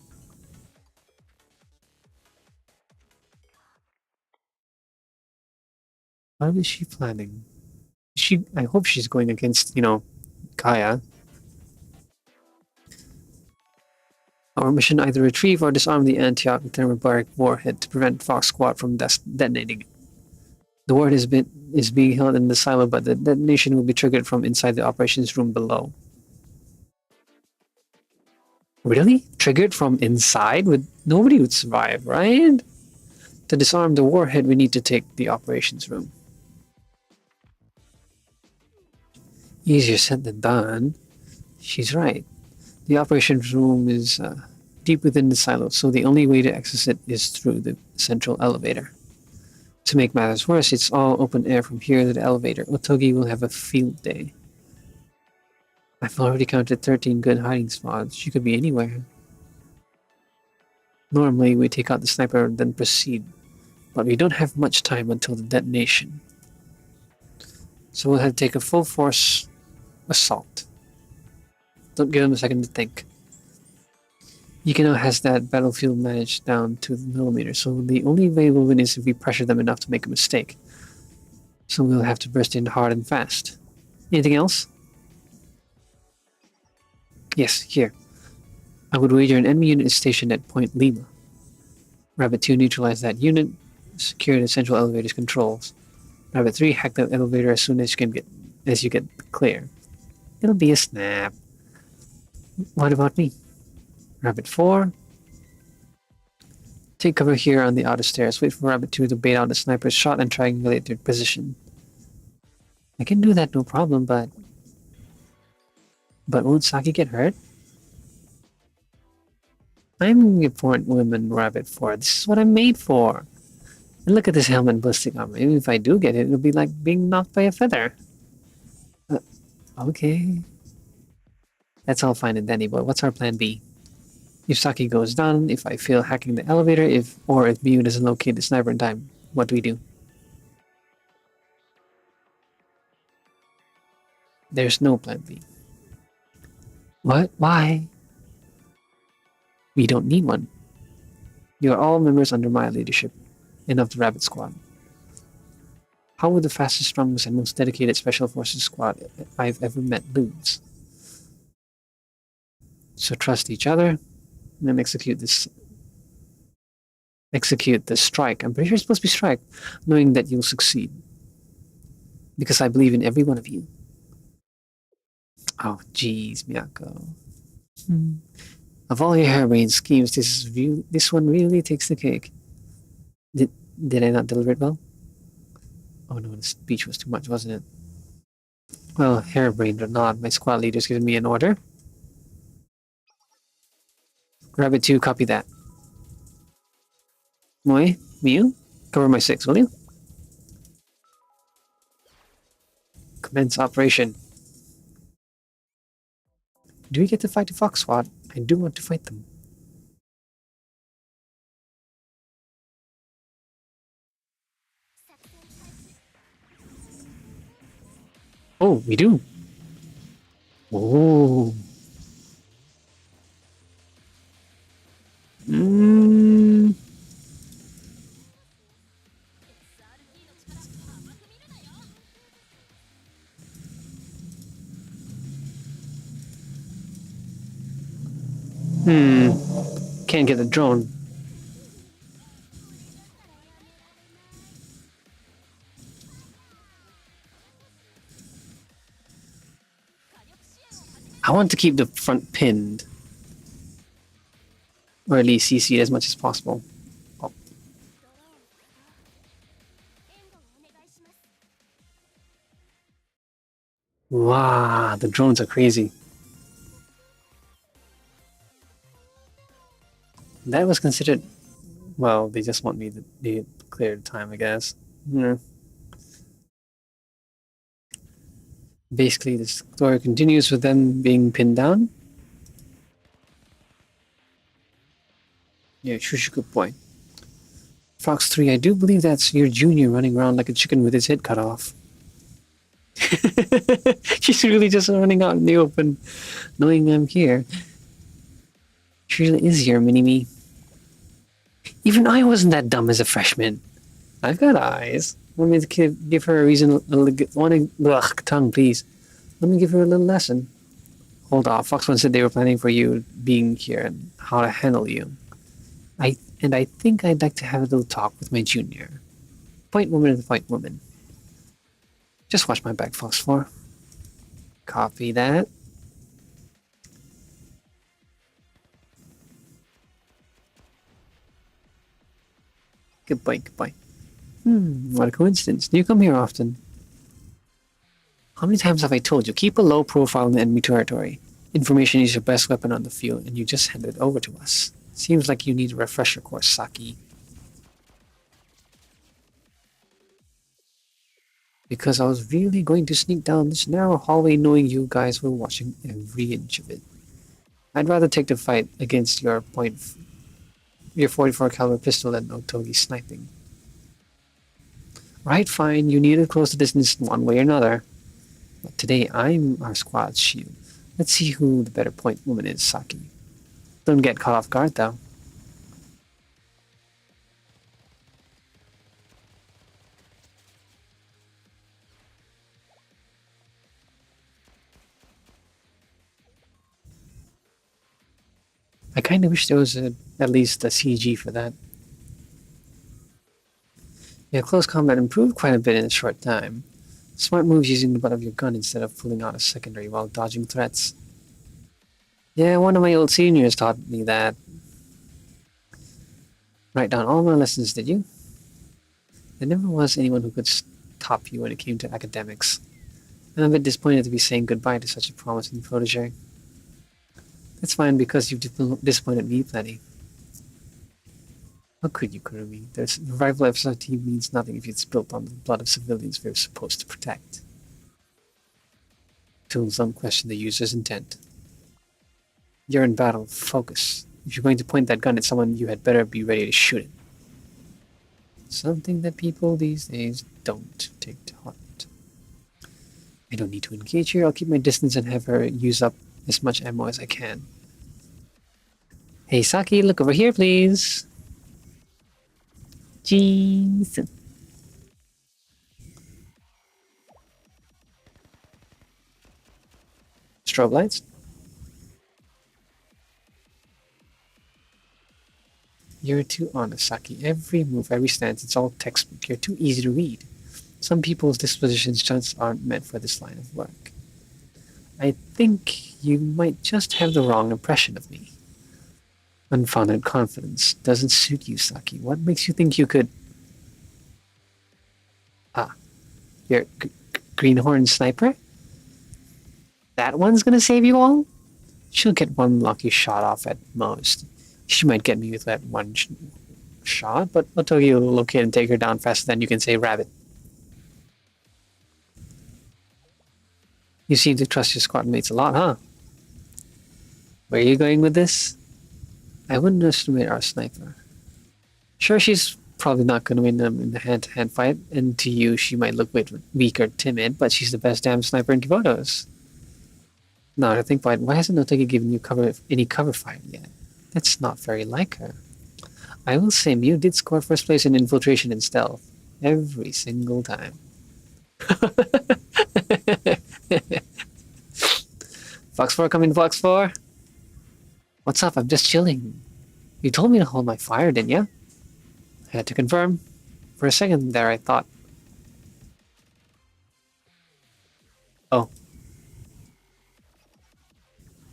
What is she planning? I hope she's going against, Kaya. Our mission either retrieve or disarm the anti-thermobaric warhead to prevent Fox Squad from detonating it. The warhead is being held in the silo, but the detonation will be triggered from inside the operations room below. Really? Triggered from inside? Nobody would survive, right? To disarm the warhead, we need to take the operations room. Easier said than done. She's right. The operations room is deep within the silo, so the only way to access it is through the central elevator. To make matters worse, it's all open air from here to the elevator. Otogi will have a field day. I've already counted 13 good hiding spots. She could be anywhere. Normally, we take out the sniper and then proceed, but we don't have much time until the detonation. So we'll have to take a full force assault. Don't give them a second to think. Yukino has that battlefield managed down to the millimeter, so the only way we'll win is if we pressure them enough to make a mistake. So we'll have to burst in hard and fast. Anything else? Yes, here. I would wager an enemy unit is stationed at Point Lima. Rabbit 2 neutralize that unit, secure the central elevator's controls. Rabbit 3 hack the elevator as soon as you get clear. It'll be a snap. What about me? Rabbit 4. Take cover here on the outer stairs. Wait for Rabbit 2 to bait out the sniper's shot and triangulate their position. I can do that no problem, but won't Saki get hurt? I'm the important woman, Rabbit 4. This is what I'm made for. And look at this helmet and ballistic armor. Even if I do get it, it'll be like being knocked by a feather. Okay. That's all fine and dandy, but what's our plan B? If Saki goes down, if I fail hacking the elevator, if Miu doesn't locate the sniper in time, what do we do? There's no plan B. What? Why? We don't need one. You are all members under my leadership, and of the Rabbit Squad. How would the fastest, strongest, and most dedicated Special Forces squad I've ever met lose? So trust each other, and then execute the strike. I'm pretty sure it's supposed to be strike, knowing that you'll succeed. Because I believe in every one of you. Oh, jeez, Miyako. Of all your harebrained schemes, this one really takes the cake. Did I not deliver it well? Oh no, the speech was too much, wasn't it? Well, harebrained or not, my squad leader's given me an order. Rabbit 2, copy that. Moe, Miu, cover my 6, will you? Commence operation. Do we get to fight the Fox Squad? I do want to fight them. Oh, we do. Oh. Mm. Hmm. Can't get the drone. I want to keep the front pinned. Or at least CC it as much as possible. Oh. Wow, the drones are crazy. That was considered... Well, they just want me to clear the time, I guess. Yeah. Basically, the story continues with them being pinned down. Yeah, shush, good boy. Fox 3, I do believe that's your junior running around like a chicken with his head cut off. She's really just running out in the open, knowing I'm here. She really is your mini-me. Even I wasn't that dumb as a freshman. I've got eyes. Want me to give her a reason? Tongue, please. Let me give her a little lesson. Hold off. Fox One said they were planning for you being here and how to handle you. I think I'd like to have a little talk with my junior. Point woman is a point woman. Just watch my back, Fox 4. Copy that. Goodbye, goodbye. What a coincidence. Do you come here often? How many times have I told you, keep a low profile in enemy territory? Information is your best weapon on the field, and you just hand it over to us. Seems like you need a refresher course, Saki. Because I was really going to sneak down this narrow hallway knowing you guys were watching every inch of it. I'd rather take the fight against your 44 caliber pistol than Otogi sniping. Right, fine, you need to close the distance one way or another. But today I'm our squad's shield. Let's see who the better point woman is, Saki. Don't get caught off guard, though. I kind of wish there was at least a CG for that. Yeah, close combat improved quite a bit in a short time. Smart moves using the butt of your gun instead of pulling out a secondary while dodging threats. Yeah, one of my old seniors taught me that. Write down all my lessons, did you? There never was anyone who could top you when it came to academics. I'm a bit disappointed to be saying goodbye to such a promising protege. That's fine because you've disappointed me plenty. How could you, Kurumi? The survival of our team means nothing if it's built on the blood of civilians we're supposed to protect. Till some question the user's intent. You're in battle. Focus. If you're going to point that gun at someone, you had better be ready to shoot it. Something that people these days don't take to heart. I don't need to engage here. I'll keep my distance and have her use up as much ammo as I can. Hey, Saki, look over here, please. Jeez. Strobe lights. You're too honest, Saki. Every move, every stance, it's all textbook. You're too easy to read. Some people's dispositions just aren't meant for this line of work. I think you might just have the wrong impression of me. Unfounded confidence doesn't suit you, Saki. What makes you think you could... Ah, you're greenhorn sniper? That one's gonna save you all? She'll get one lucky shot off at most. She might get me with that one shot, but Otogi will locate and take her down faster than you can say rabbit. You seem to trust your squad mates a lot, huh? Where are you going with this? I wouldn't estimate our sniper. Sure, she's probably not going to win them in the hand-to-hand fight, and to you, she might look weak or timid, but she's the best damn sniper in Kivotos. Now to think about it, why hasn't Otegi given you any cover fire yet? That's not very like her. I will say Mew did score first place in infiltration and stealth. Every single time. Fox 4 coming, Fox 4. What's up? I'm just chilling. You told me to hold my fire, didn't you? I had to confirm. For a second there, I thought... Oh.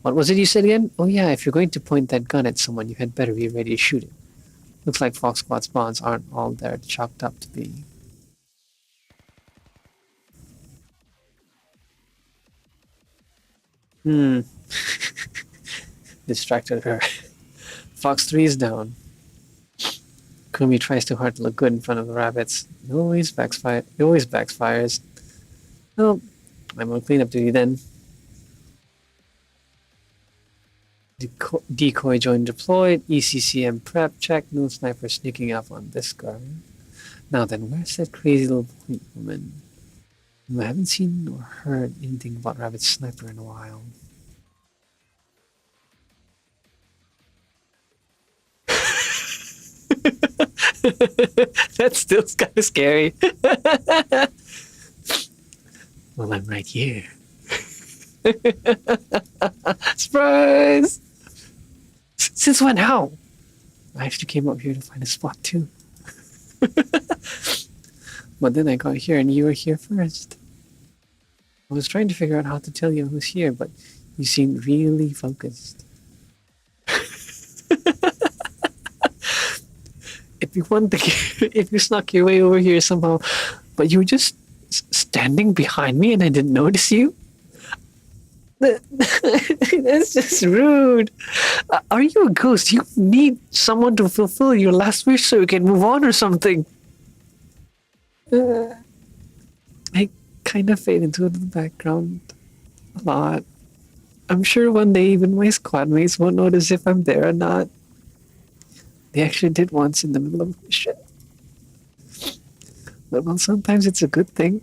What was it you said again? Oh yeah, if you're going to point that gun at someone, you had better be ready to shoot it. Looks like Fox Squad spawns aren't all they're chalked up to be. Distracted her. Fox 3 is down. Kumi tries too hard to look good in front of the rabbits. It always backfires. Well, I'm on cleanup duty then. Decoy join deployed. ECCM prep check. No sniper sneaking up on this guy. Now then, where's that crazy little point woman? I haven't seen or heard anything about Rabbit's sniper in a while. That's still kind of scary. Well, I'm right here. Surprise! Since when? How? I actually came up here to find a spot too. But then I got here and you were here first. I was trying to figure out how to tell you who's here, but you seemed really focused. It'd be one thing if you snuck your way over here somehow, but you were just standing behind me and I didn't notice you? That's just rude. Are you a ghost? You need someone to fulfill your last wish so you can move on or something. I kind of fade into the background a lot. I'm sure one day even my squad mates won't notice if I'm there or not. They actually did once in the middle of a mission. But well, sometimes it's a good thing.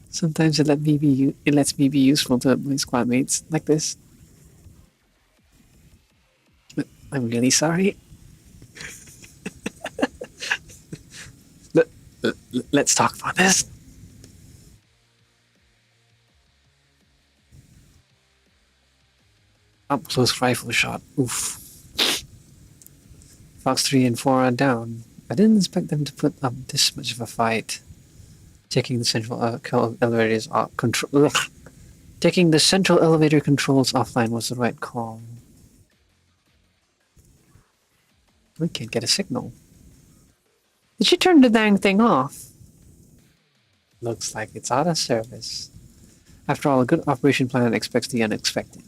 Sometimes it lets me be useful to my squad mates like this. But I'm really sorry. Let's talk about this. Up close rifle shot. Oof. Fox 3 and 4 are down. I didn't expect them to put up this much of a fight. Taking the central elevators Taking the central elevator controls offline was the right call. We can't get a signal. Did she turn the dang thing off? Looks like it's out of service. After all, a good operation plan expects the unexpected.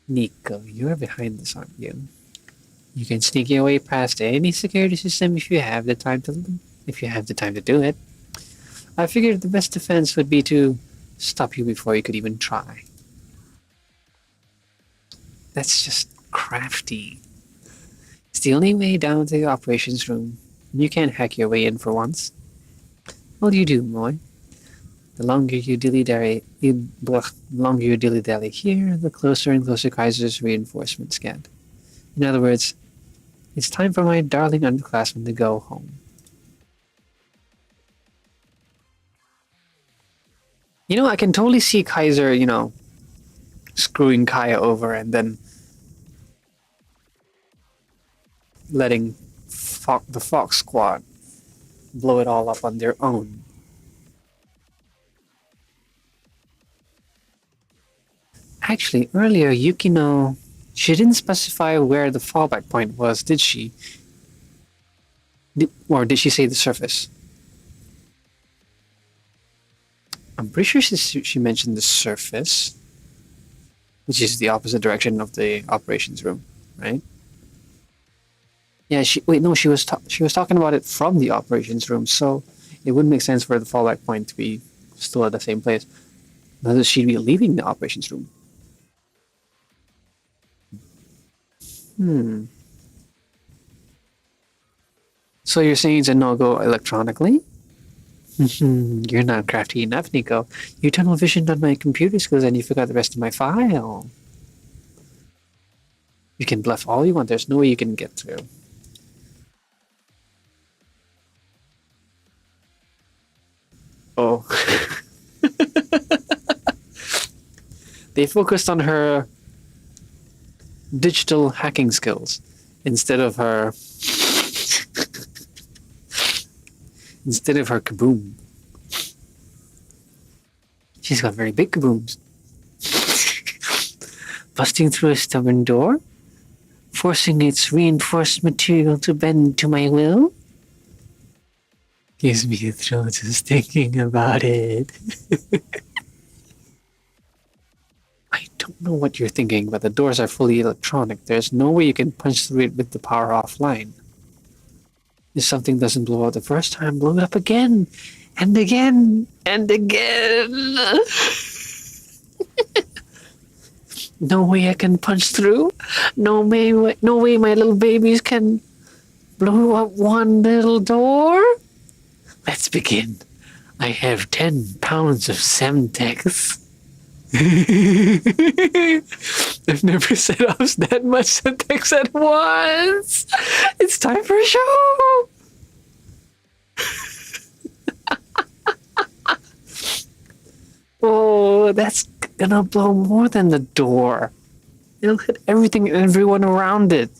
Nico, you're behind this, aren't you? You can sneak your way past any security system if you have the time to do it. I figured the best defense would be to stop you before you could even try. That's just crafty. It's the only way down to the operations room. You can't hack your way in for once. What do you do, Moy? The longer you dilly-dally here, the closer and closer Kaiser's reinforcements get. In other words, it's time for my darling underclassmen to go home. You know, I can totally see Kaiser, screwing Kaya over and then letting the Fox Squad blow it all up on their own. Actually, earlier, Yukino, she didn't specify where the fallback point was, did she? Or did she say the surface? I'm pretty sure she mentioned the surface, which is the opposite direction of the operations room, right? Yeah, she was talking about it from the operations room, so it wouldn't make sense for the fallback point to be still at the same place. Whether she'd be leaving the operations room. Hmm. So you're saying it's a no-go electronically? You're not crafty enough, Nico. You tunnel visioned on my computer skills and you forgot the rest of my file. You can bluff all you want. There's no way you can get through. Oh. They focused on her digital hacking skills instead of her kaboom. She's got very big kabooms. Busting through a stubborn door, forcing its reinforced material to bend to my will. Gives me a thrill just thinking about it. I don't know what you're thinking, but the doors are fully electronic. There's no way you can punch through it with the power offline. If something doesn't blow out the first time, blow it up again, and again, and again. No way I can punch through. No way my little babies can blow up one little door. Let's begin. I have 10 pounds of Semtex. I've never set off that much Semtex at once. It's time for a show. Oh, that's gonna blow more than the door. It'll hit everything and everyone around it.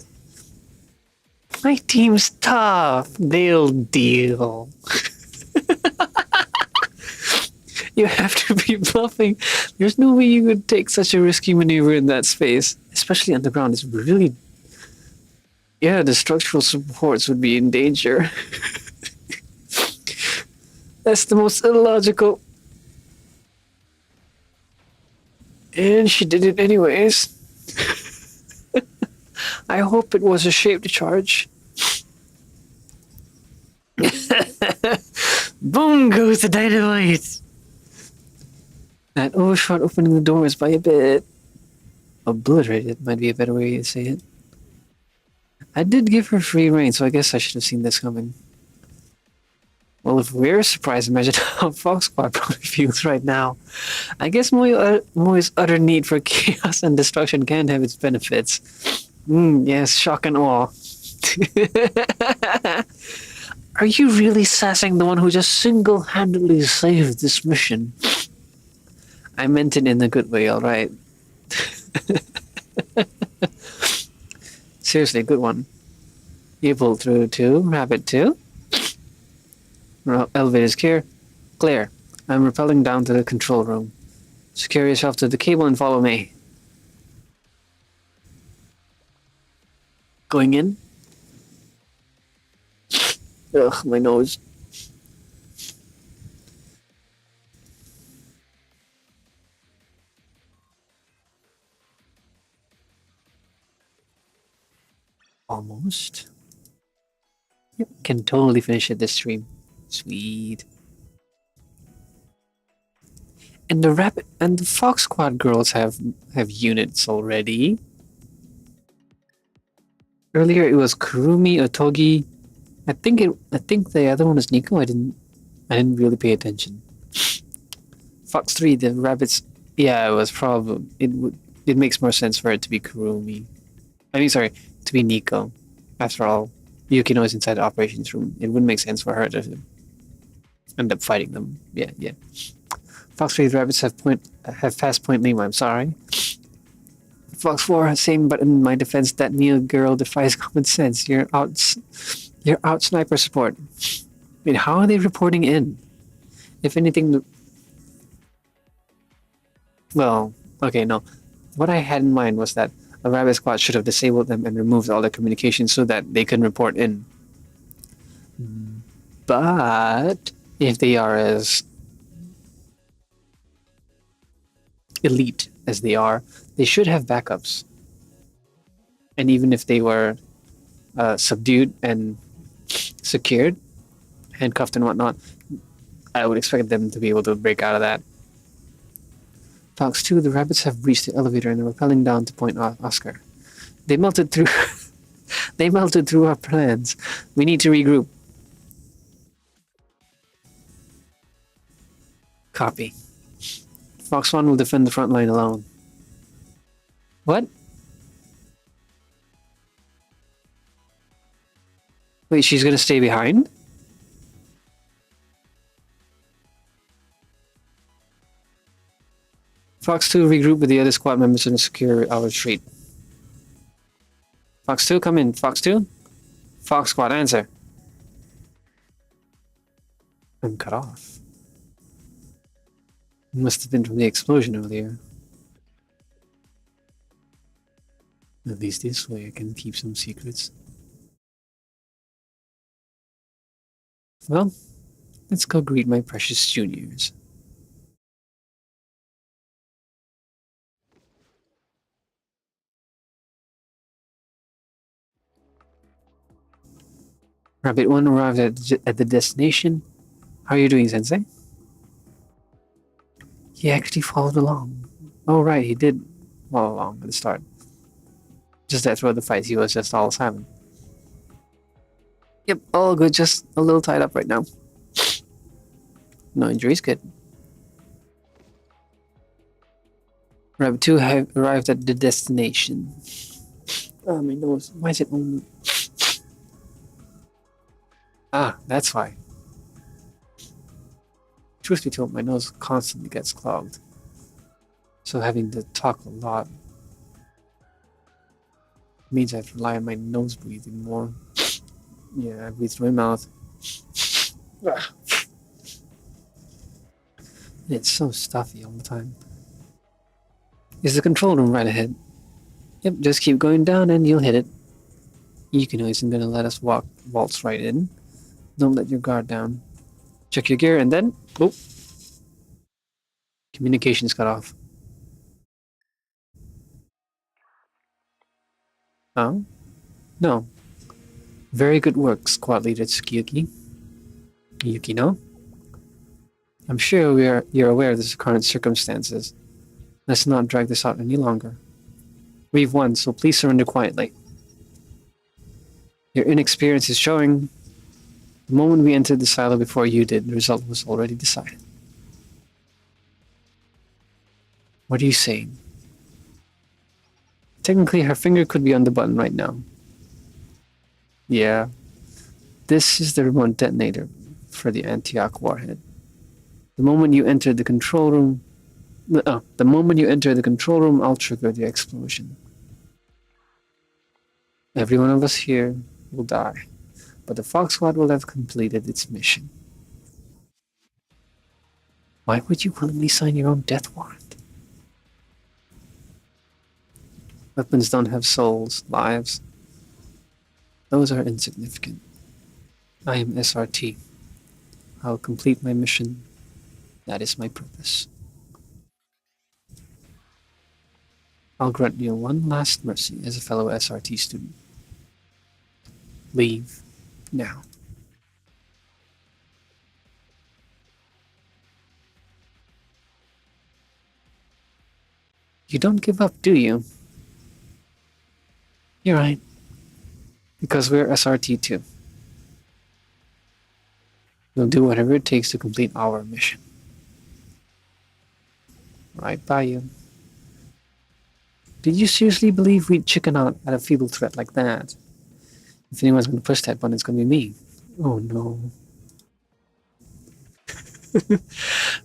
My team's tough. They'll deal. You have to be bluffing. There's no way you would take such a risky maneuver in that space, especially underground. It's really... Yeah, the structural supports would be in danger. That's the most illogical. And she did it anyways. I hope it was a shaped charge. Boom goes the dynamite. That overshot opening the doors by a bit. Obliterated might be a better way to say it. I did give her free reign, so I guess I should have seen this coming. Well, if we're surprised, imagine how Fox Squad probably feels right now. I guess Moi's utter need for chaos and destruction can have its benefits. Yes, shock and awe. Are you really sassing the one who just single-handedly saved this mission? I meant it in a good way, alright? Seriously, good one. You pulled through too, Rabbit too? Elevator's clear. Clear. I'm rappelling down to the control room. Secure yourself to the cable and follow me. Going in? Ugh, my nose. Almost. Yep, can totally finish it this stream. Sweet. And the Rabbit and the Fox Squad girls have units already. Earlier it was Kurumi, Otogi. I think the other one was Nico. I didn't really pay attention. Fox 3, the rabbits. Yeah, it was probably it makes more sense for it to be Kurumi. I mean, sorry, to be Nico. After all, Yukino is inside the operations room. It wouldn't make sense for her to end up fighting them. Yeah. Fox 3, the rabbits have passed Point Lima. I'm sorry. Fox 4, same but in my defense, that Neo girl defies common sense. You're out sniper support. I mean, how are they reporting in? If anything... Well, okay, no. What I had in mind was that a rabbit squad should have disabled them and removed all their communication so that they can report in. But if they are as elite as they are, they should have backups. And even if they were subdued and secured, handcuffed and whatnot, I would expect them to be able to break out of that. Fox 2, the rabbits have reached the elevator and are rappelling down to Point Oscar. They melted through. They melted through our plans. We need to regroup. Copy. Fox One will defend the front line alone. What? Wait, she's gonna stay behind? Fox 2 regroup with the other squad members and secure our retreat. Fox 2, come in. Fox 2? Fox Squad, answer. I'm cut off. It must have been from the explosion earlier. At least this way I can keep some secrets. Well, let's go greet my precious juniors. Rabbit 1 arrived at the destination. How are you doing, Sensei? He actually followed along. Oh, right, he did follow along at the start. Just that throughout the fight, he was just all silent. Yep, all good, just a little tied up right now. No injuries, good. Rabbit 2 have arrived at the destination. Oh, my nose. Why is it only... Ah, that's why. Truth be told, my nose constantly gets clogged. So having to talk a lot means I have to rely on my nose breathing more. Yeah, I breathe through my mouth. It's so stuffy all the time. Is the control room right ahead? Yep, just keep going down and you'll hit it. Yukino isn't gonna let us waltz right in. Don't let your guard down. Check your gear and then... Oh! Communications cut off. Oh? No. Very good work, Squad Leader Tsukiyuki. Yukino? I'm sure you're aware of the current circumstances. Let's not drag this out any longer. We've won, so please surrender quietly. Your inexperience is showing. The moment we entered the silo before you did, the result was already decided. What are you saying? Technically, her finger could be on the button right now. Yeah. This is the remote detonator for the Antioch warhead. The moment you enter the control room... the moment you enter the control room, I'll trigger the explosion. Every one of us here will die, but the Fox Squad will have completed its mission. Why would you willingly sign your own death warrant? Weapons don't have souls, lives. Those are insignificant. I am SRT. I'll complete my mission. That is my purpose. I'll grant you one last mercy as a fellow SRT student. Leave now. You don't give up, do you? You're right. Because we're SRT too. We'll do whatever it takes to complete our mission. Right by you. Did you seriously believe we'd chicken out at a feeble threat like that? If anyone's going to push that button, it's going to be me. Oh no.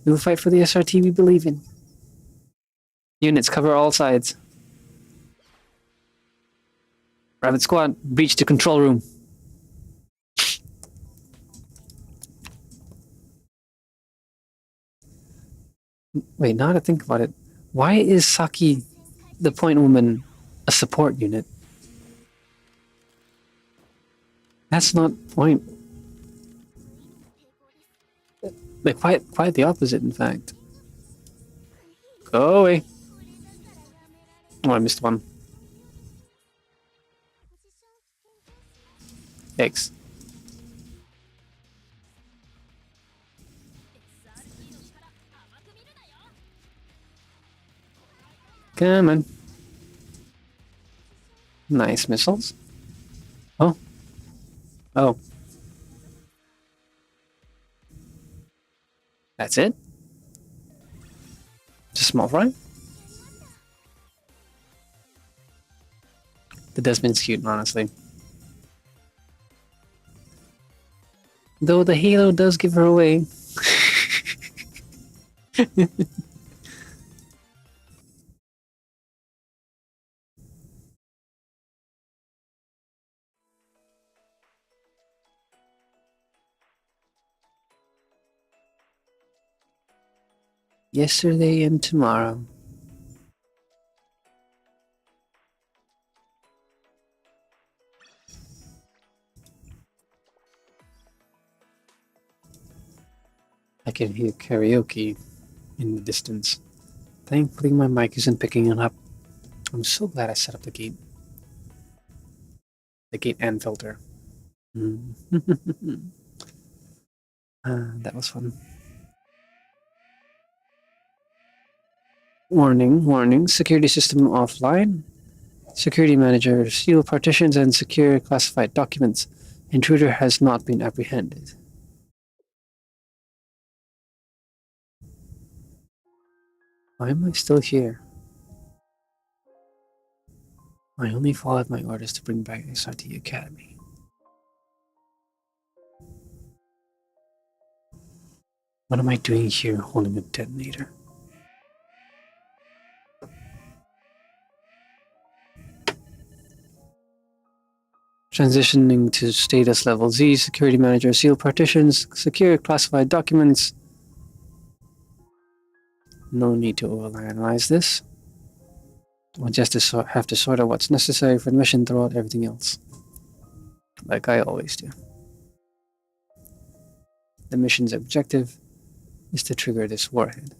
We'll fight for the SRT we believe in. Units, cover all sides. Rabbit Squad, breach the control room. Wait, now that I think about it, why is Saki, the point woman, a support unit? That's not point. Like, quite the opposite, in fact. Go away. Oh, I missed one. X. Come on. Nice missiles. Oh. Oh. That's it? Just small fry? The Desmond's cute, honestly. Though the halo does give her away. Yesterday and tomorrow. I can hear karaoke in the distance. Thankfully, my mic isn't picking it up. I'm so glad I set up the gate. The gate and filter. That was fun. Warning, warning. Security system offline. Security manager, seal partitions and secure classified documents. Intruder has not been apprehended. Why am I still here? I only followed my orders to bring back SRT Academy. What am I doing here holding a detonator? Transitioning to status level Z, security manager, seal partitions, secure classified documents. No need to overanalyze this. We'll just have to sort out what's necessary for the mission, throw out everything else. Like I always do. The mission's objective is to trigger this warhead.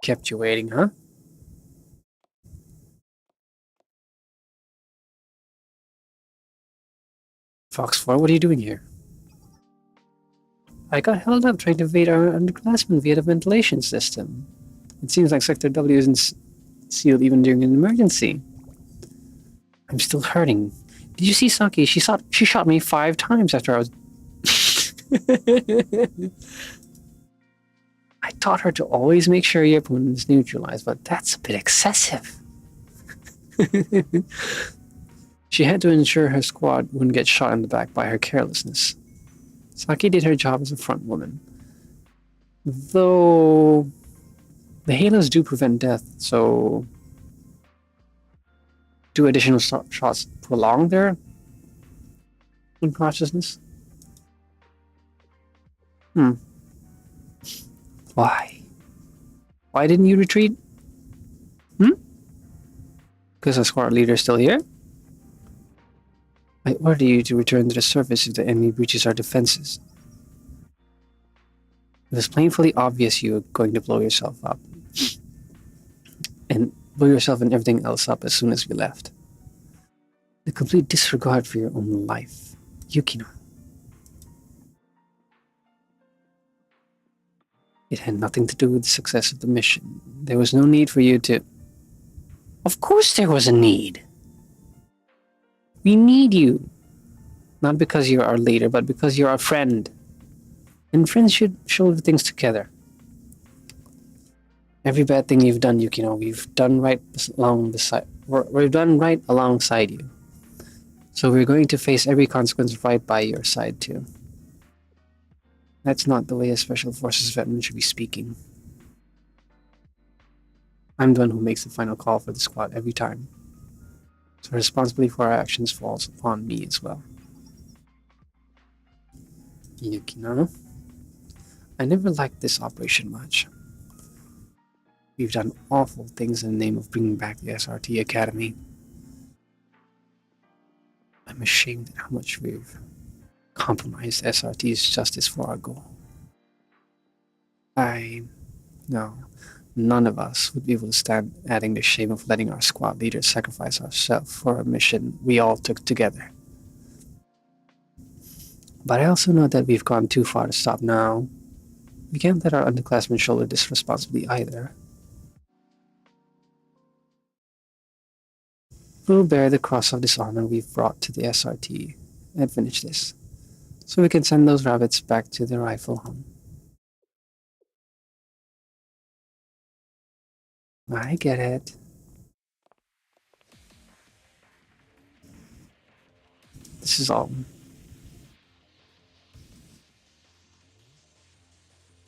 Kept you waiting, huh? Fox 4, what are you doing here? I got held up trying to evade our underclassmen via the ventilation system. It seems like Sector W isn't sealed even during an emergency. I'm still hurting. Did you see Saki? She shot me 5 times after I was... I taught her to always make sure your opponent is neutralized, but that's a bit excessive. She had to ensure her squad wouldn't get shot in the back by her carelessness. Saki did her job as a front woman. Though the halos do prevent death, so do additional shots prolong their unconsciousness? Why? Why didn't you retreat? Because the squad leader is still here? I order you to return to the surface if the enemy breaches our defenses. It was painfully obvious you were going to blow yourself up. And blow yourself and everything else up as soon as we left. The complete disregard for your own life. Yukino. It had nothing to do with the success of the mission. There was no need for you to... Of course there was a need! We need you. Not because you're our leader, but because you're our friend. And friends should shoulder things together. Every bad thing you've done, Yukino, we've done right alongside you. So we're going to face every consequence right by your side too. That's not the way a Special Forces veteran should be speaking. I'm the one who makes the final call for the squad every time. So responsibility for our actions falls upon me as well. Yukino, I never liked this operation much. We've done awful things in the name of bringing back the SRT Academy. I'm ashamed at how much we've compromised SRT's justice for our goal. No, none of us would be able to stand adding the shame of letting our squad leaders sacrifice ourselves for a mission we all took together. But I also know that we've gone too far to stop now. We can't let our underclassmen shoulder this responsibility either. We'll bear the cross of dishonor we've brought to the SRT and finish this, so we can send those rabbits back to their rightful home. I get it. This is all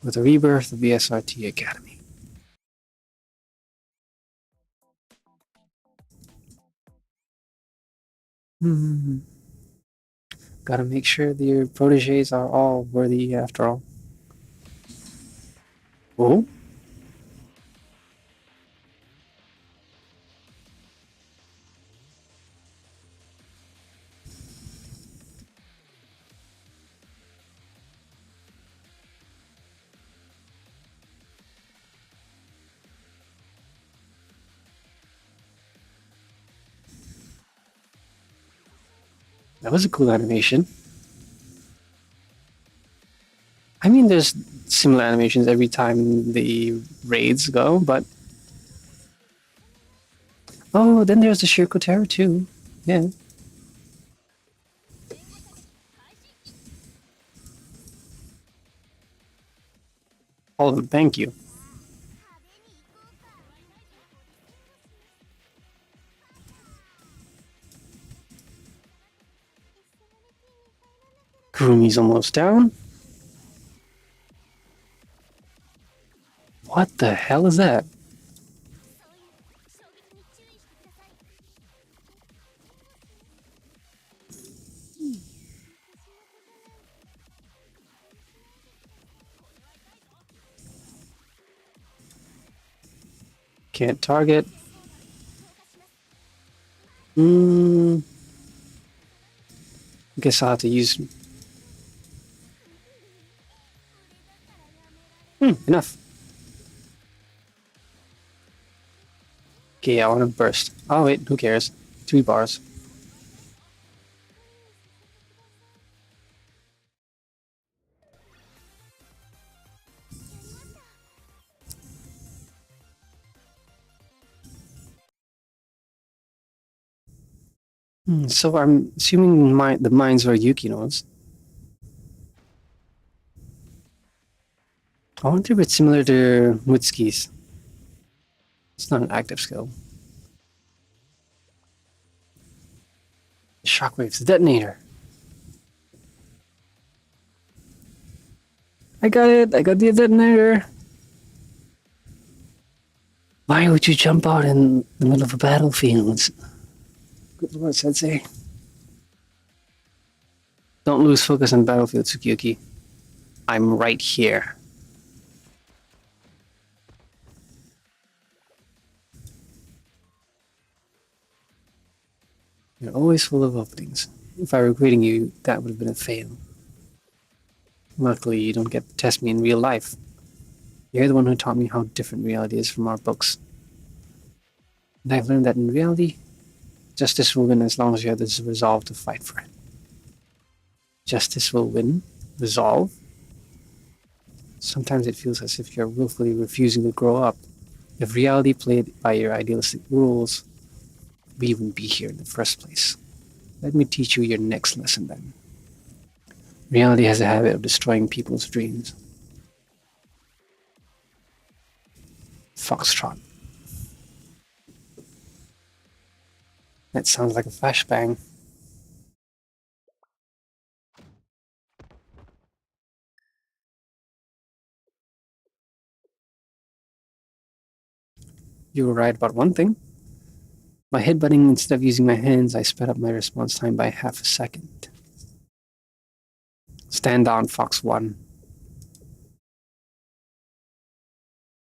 with the rebirth of the SRT Academy. Gotta make sure that your proteges are all worthy after all. Oh? That was a cool animation. I mean, there's similar animations every time the raids go, but... Oh, then there's the Shirko Terror too. Yeah. All of them, thank you. Kurumi's almost down. What the hell is that? Can't target. Guess I'll have to use... enough. Okay, I want to burst. Oh wait, who cares? 3 bars. So I'm assuming the mines were Yukino's. I wonder if it's similar to Mutsuki's. It's not an active skill. Shockwave's the detonator. I got it! I got the detonator! Why would you jump out in the middle of a battlefield? Good lord, Sensei. Don't lose focus on battlefield, Tsukiyuki. I'm right here. You're always full of openings. If I were greeting you, that would have been a fail. Luckily, you don't get to test me in real life. You're the one who taught me how different reality is from our books. And I've learned that in reality, justice will win as long as you have this resolve to fight for it. Justice will win? Resolve? Sometimes it feels as if you're willfully refusing to grow up. If reality played by your idealistic rules, we wouldn't be here in the first place. Let me teach you your next lesson then. Reality has a habit of destroying people's dreams. Foxtrot. That sounds like a flashbang. You were right about one thing. By headbutting instead of using my hands, I sped up my response time by half a second. Stand down, Fox 1.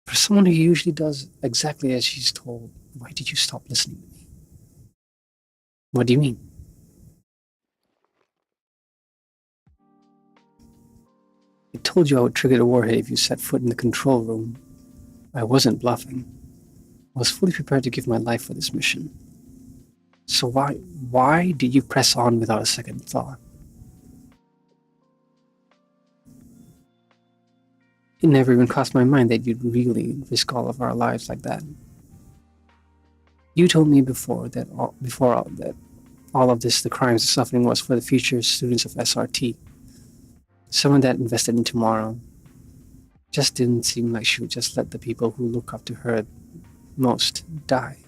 For someone who usually does exactly as she's told, why did you stop listening to me? What do you mean? I told you I would trigger the warhead if you set foot in the control room. I wasn't bluffing. I was fully prepared to give my life for this mission. So why did you press on without a second thought? It never even crossed my mind that you'd really risk all of our lives like that. You told me before that all of this, the crimes and suffering, was for the future students of SRT. Someone that invested in tomorrow. Just didn't seem like she would just let the people who look up to her most die.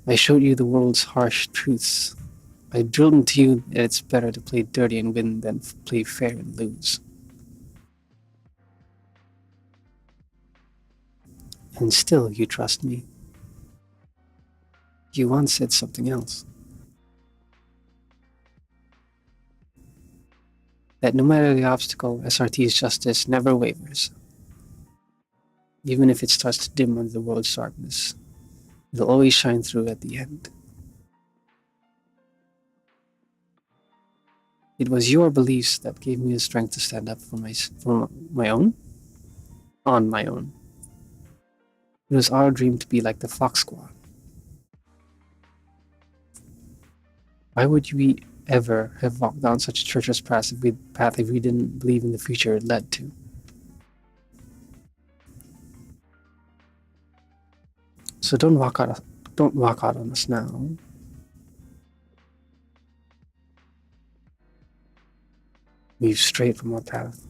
I showed you the world's harsh truths. I drilled into you that it's better to play dirty and win than play fair and lose. And still you trust me. You once said something else. That no matter the obstacle, SRT's justice never wavers. Even if it starts to dim under the world's darkness, it'll always shine through at the end. It was your beliefs that gave me the strength to stand up for my own, on my own. It was our dream to be like the Fox Squad. Why would we ever have walked down such a treacherous path if we didn't believe in the future it led to? So don't walk out on us now. We've strayed from our path.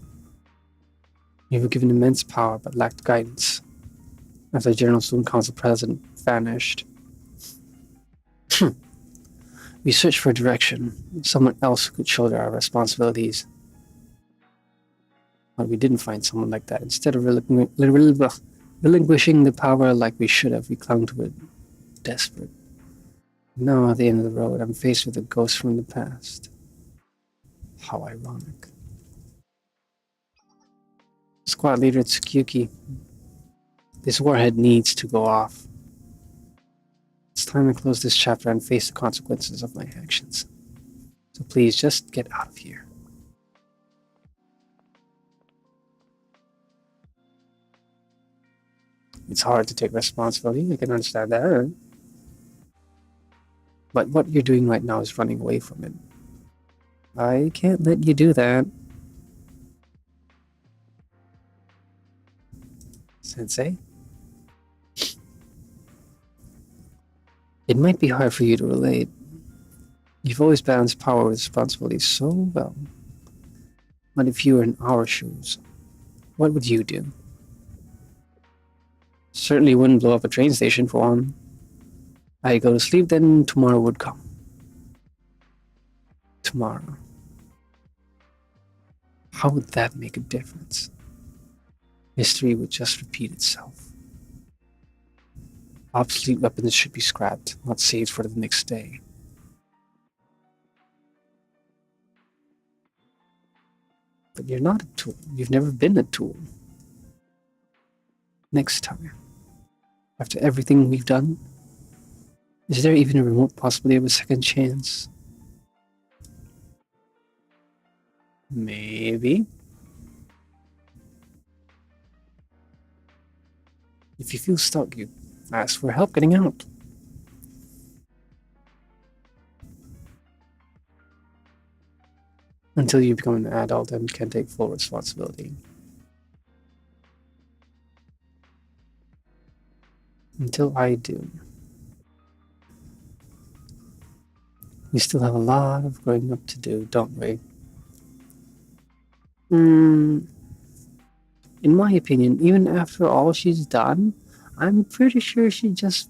We were given immense power but lacked guidance. After the General Student Council president vanished, we searched for direction, someone else who could shoulder our responsibilities. But we didn't find someone like that. Instead of relinquishing the power like we should have, we clung to it, desperate. Now at the end of the road, I'm faced with a ghost from the past. How ironic. Squad leader Tsukiyuki, this warhead needs to go off. It's time to close this chapter and face the consequences of my actions. So please, just get out of here. It's hard to take responsibility, I can understand that. But what you're doing right now is running away from it. I can't let you do that. Sensei? It might be hard for you to relate. You've always balanced power with responsibility so well. But if you were in our shoes, what would you do? Certainly wouldn't blow up a train station for one. I'd go to sleep, then tomorrow would come. Tomorrow. How would that make a difference? History would just repeat itself. Obsolete weapons should be scrapped, not saved for the next day. But you're not a tool. You've never been a tool. Next time, after everything we've done, is there even a remote possibility of a second chance? Maybe. If you feel stuck, you ask for help getting out. Until you become an adult and can take full responsibility. Until I do. We still have a lot of growing up to do, don't we? In my opinion, even after all she's done, I'm pretty sure she'd just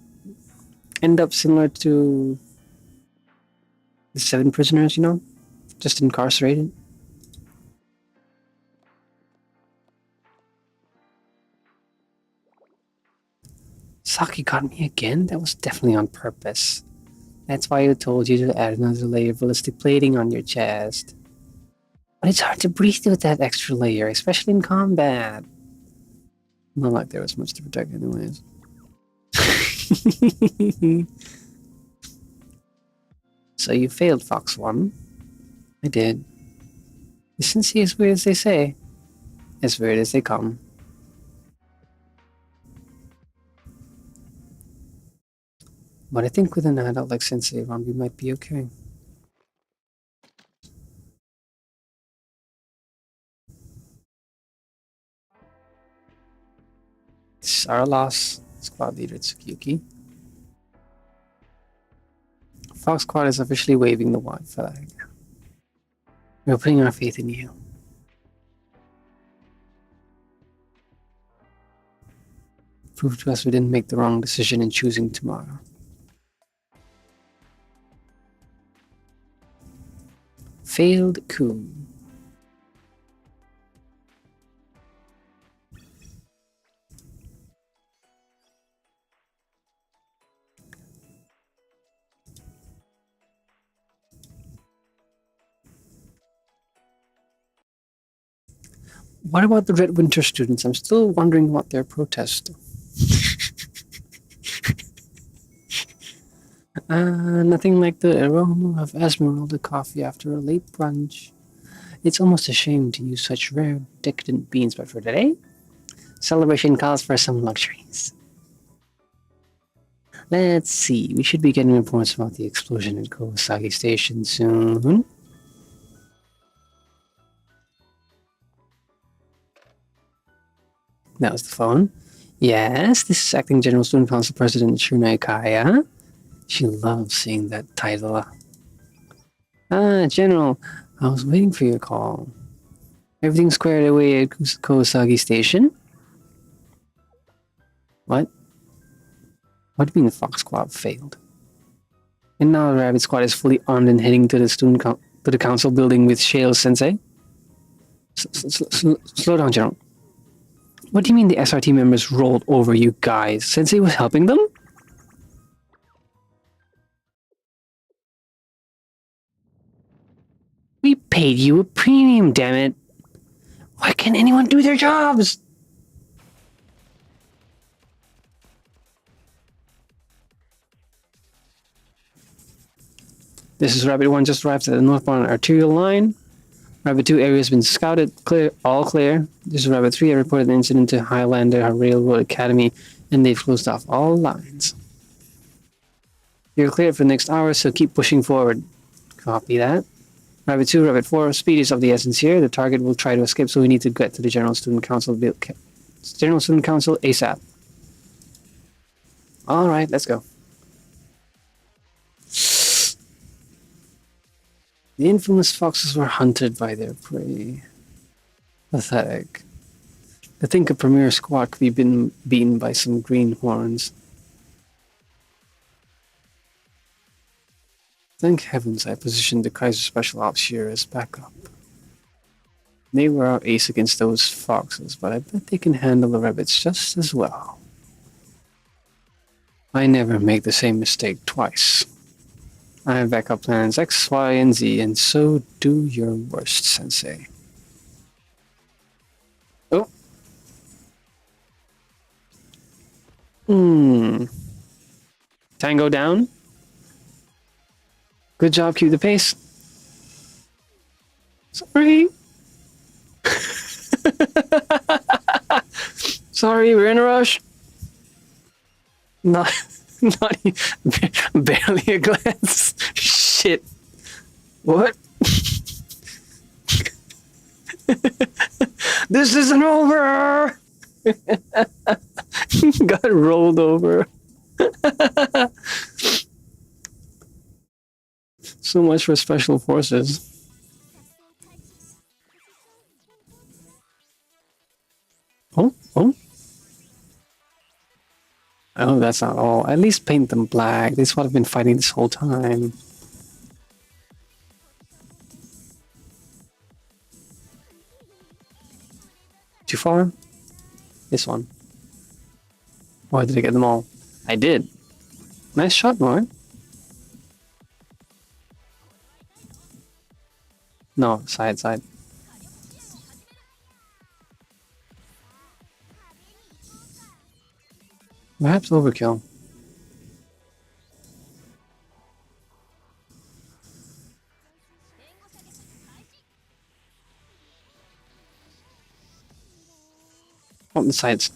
end up similar to the 7 prisoners, you know? Just incarcerated. Saki got me again? That was definitely on purpose. That's why I told you to add another layer of ballistic plating on your chest. But it's hard to breathe with that extra layer, especially in combat. Not like there was much to protect anyways. So you failed, Fox 1. I did. Isn't he as weird as they say? As weird as they come. But I think with an adult like Sensei around, we might be okay. This is our loss. Squad leader Tsukiyuki. Fox Squad is officially waving the white flag. We're putting our faith in you. Prove to us we didn't make the wrong decision in choosing tomorrow. Failed coup. What about the Red Winter students? I'm still wondering about their protest. Nothing like the aroma of Esmeralda coffee after a late brunch. It's almost a shame to use such rare, decadent beans, but for today, celebration calls for some luxuries. Let's see, we should be getting reports about the explosion at Kawasaki Station soon. That was the phone. Yes, this is Acting General Student Council President Shunai Kaya. She loves seeing that title. General, I was waiting for your call. Everything squared away at Kawasaki Station? What? What do you mean the Fox Squad failed? And now the Rabbit Squad is fully armed and heading to the council building with Shale Sensei? Slow down, General. What do you mean the SRT members rolled over you guys? Sensei was helping them? We paid you a premium, damn it. Why can't anyone do their jobs? This is Rabbit 1 just arrived at the northbound arterial line. Rabbit 2 area has been scouted, clear, all clear. This is Rabbit 3. I reported the incident to Highlander Railroad Academy, and they've closed off all lines. You're cleared for the next hour, so keep pushing forward. Copy that. Rabbit 2, Rabbit 4, speed is of the essence here. The target will try to escape, so we need to get to the General Student Council ASAP. Alright, let's go. The infamous foxes were hunted by their prey. Pathetic. To think a premier squad could be beaten by some greenhorns. Thank heavens I positioned the Kaiser Special Ops here as backup. They were our ace against those foxes, but I bet they can handle the rabbits just as well. I never make the same mistake twice. I have backup plans X, Y, and Z, and so do your worst, Sensei. Oh. Tango down. Good job, keep the pace. Sorry. Sorry, we're in a rush. Not barely a glance. Shit. What? This isn't over. Got rolled over. So much for special forces. Oh. Oh, that's not all. At least paint them black. This is what I've been fighting this whole time. Too far? This one. Why did I get them all? I did. Nice shot, Mark. No, side. Perhaps overkill. On the sides.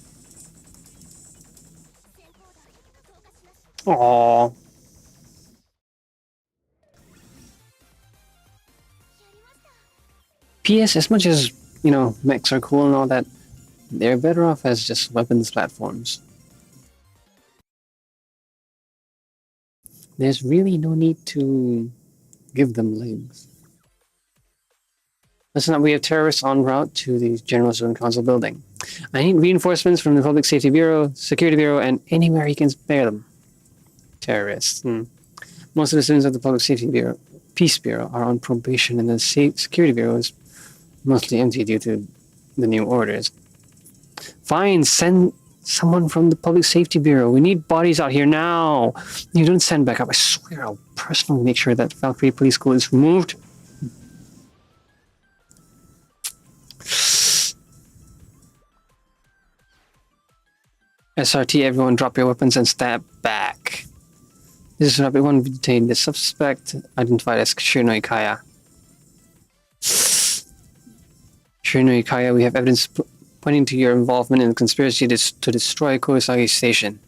Aww. P.S. As much as, mechs are cool and all that, They're better off as just weapons platforms. There's really no need to give them legs. Listen up, we have terrorists en route to the General Student Council building. I need reinforcements from the Public Safety Bureau, Security Bureau, and anywhere you can spare them. Terrorists. Most of the students of the Public Safety Bureau, Peace Bureau, are on probation, and the Security Bureau is mostly empty due to the new orders. Fine, send someone from the Public Safety Bureau. We need bodies out here now. You don't send back up. I swear I'll personally make sure that Valkyrie Police School is removed. SRT, everyone drop your weapons and step back. This is Rapid 1 detained. The suspect identified as Shirno Ikaya. Shirno Ikaya, we have evidence pointing to your involvement in the conspiracy to destroy Kurosagi Station.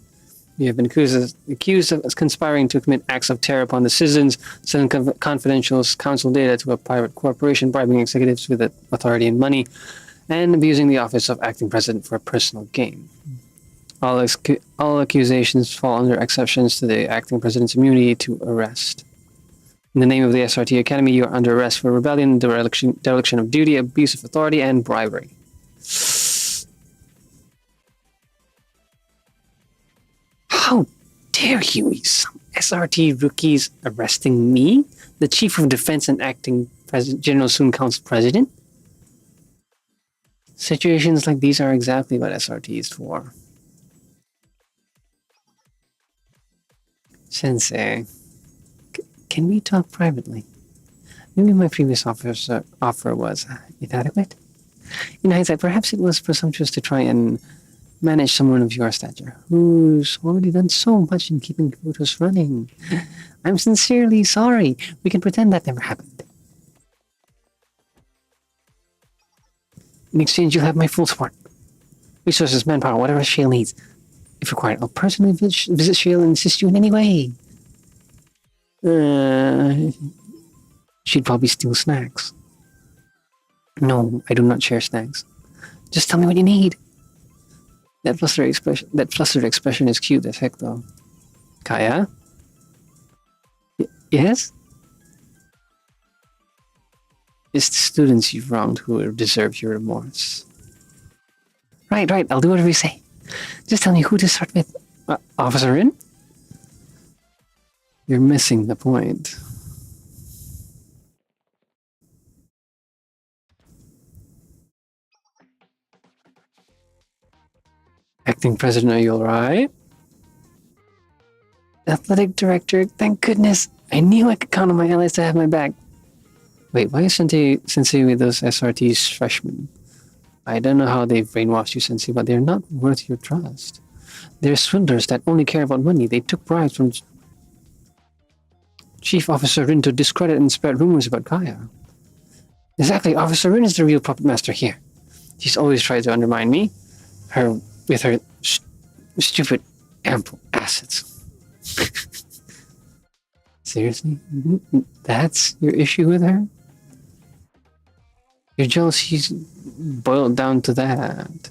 You have been accused of conspiring to commit acts of terror upon the citizens, selling confidential council data to a private corporation, bribing executives with authority and money, and abusing the office of acting president for personal gain. All accusations fall under exceptions to the acting president's immunity to arrest. In the name of the SRT Academy, you are under arrest for rebellion, dereliction of duty, abuse of authority, and bribery. How dare you, some SRT rookies arresting me, the Chief of Defense and acting General Student Council President? Situations like these are exactly what SRT is for. Sensei, can we talk privately? Maybe my previous offer was inadequate. In hindsight, perhaps it was presumptuous to try and manage someone of your stature, who's already done so much in keeping photos running. I'm sincerely sorry. We can pretend that never happened. In exchange, you'll have my full support. Resources, manpower, whatever Shale needs. If required, I'll personally visit Shale and assist you in any way. She'd probably steal snacks. No, I do not share snacks. Just tell me what you need. That flustered expression is cute as heck, though. Kaya? Yes? It's the students you've wronged who deserve your remorse. Right, I'll do whatever you say. Just tell me who to start with. Officer Rin? You're missing the point. Acting President, are you alright? Athletic Director, thank goodness. I knew I could count on my allies to have my back. Wait, why is Sensei with those SRT's freshmen? I don't know how they've brainwashed you, Sensei, but they're not worth your trust. They're swindlers that only care about money. They took bribes from Chief Officer Rin to discredit and spread rumors about Kaya. Exactly, Officer Rin is the real puppet master here. She's always tried to undermine me, with her stupid ample assets. Seriously? That's your issue with her? Your jealousy's boiled down to that.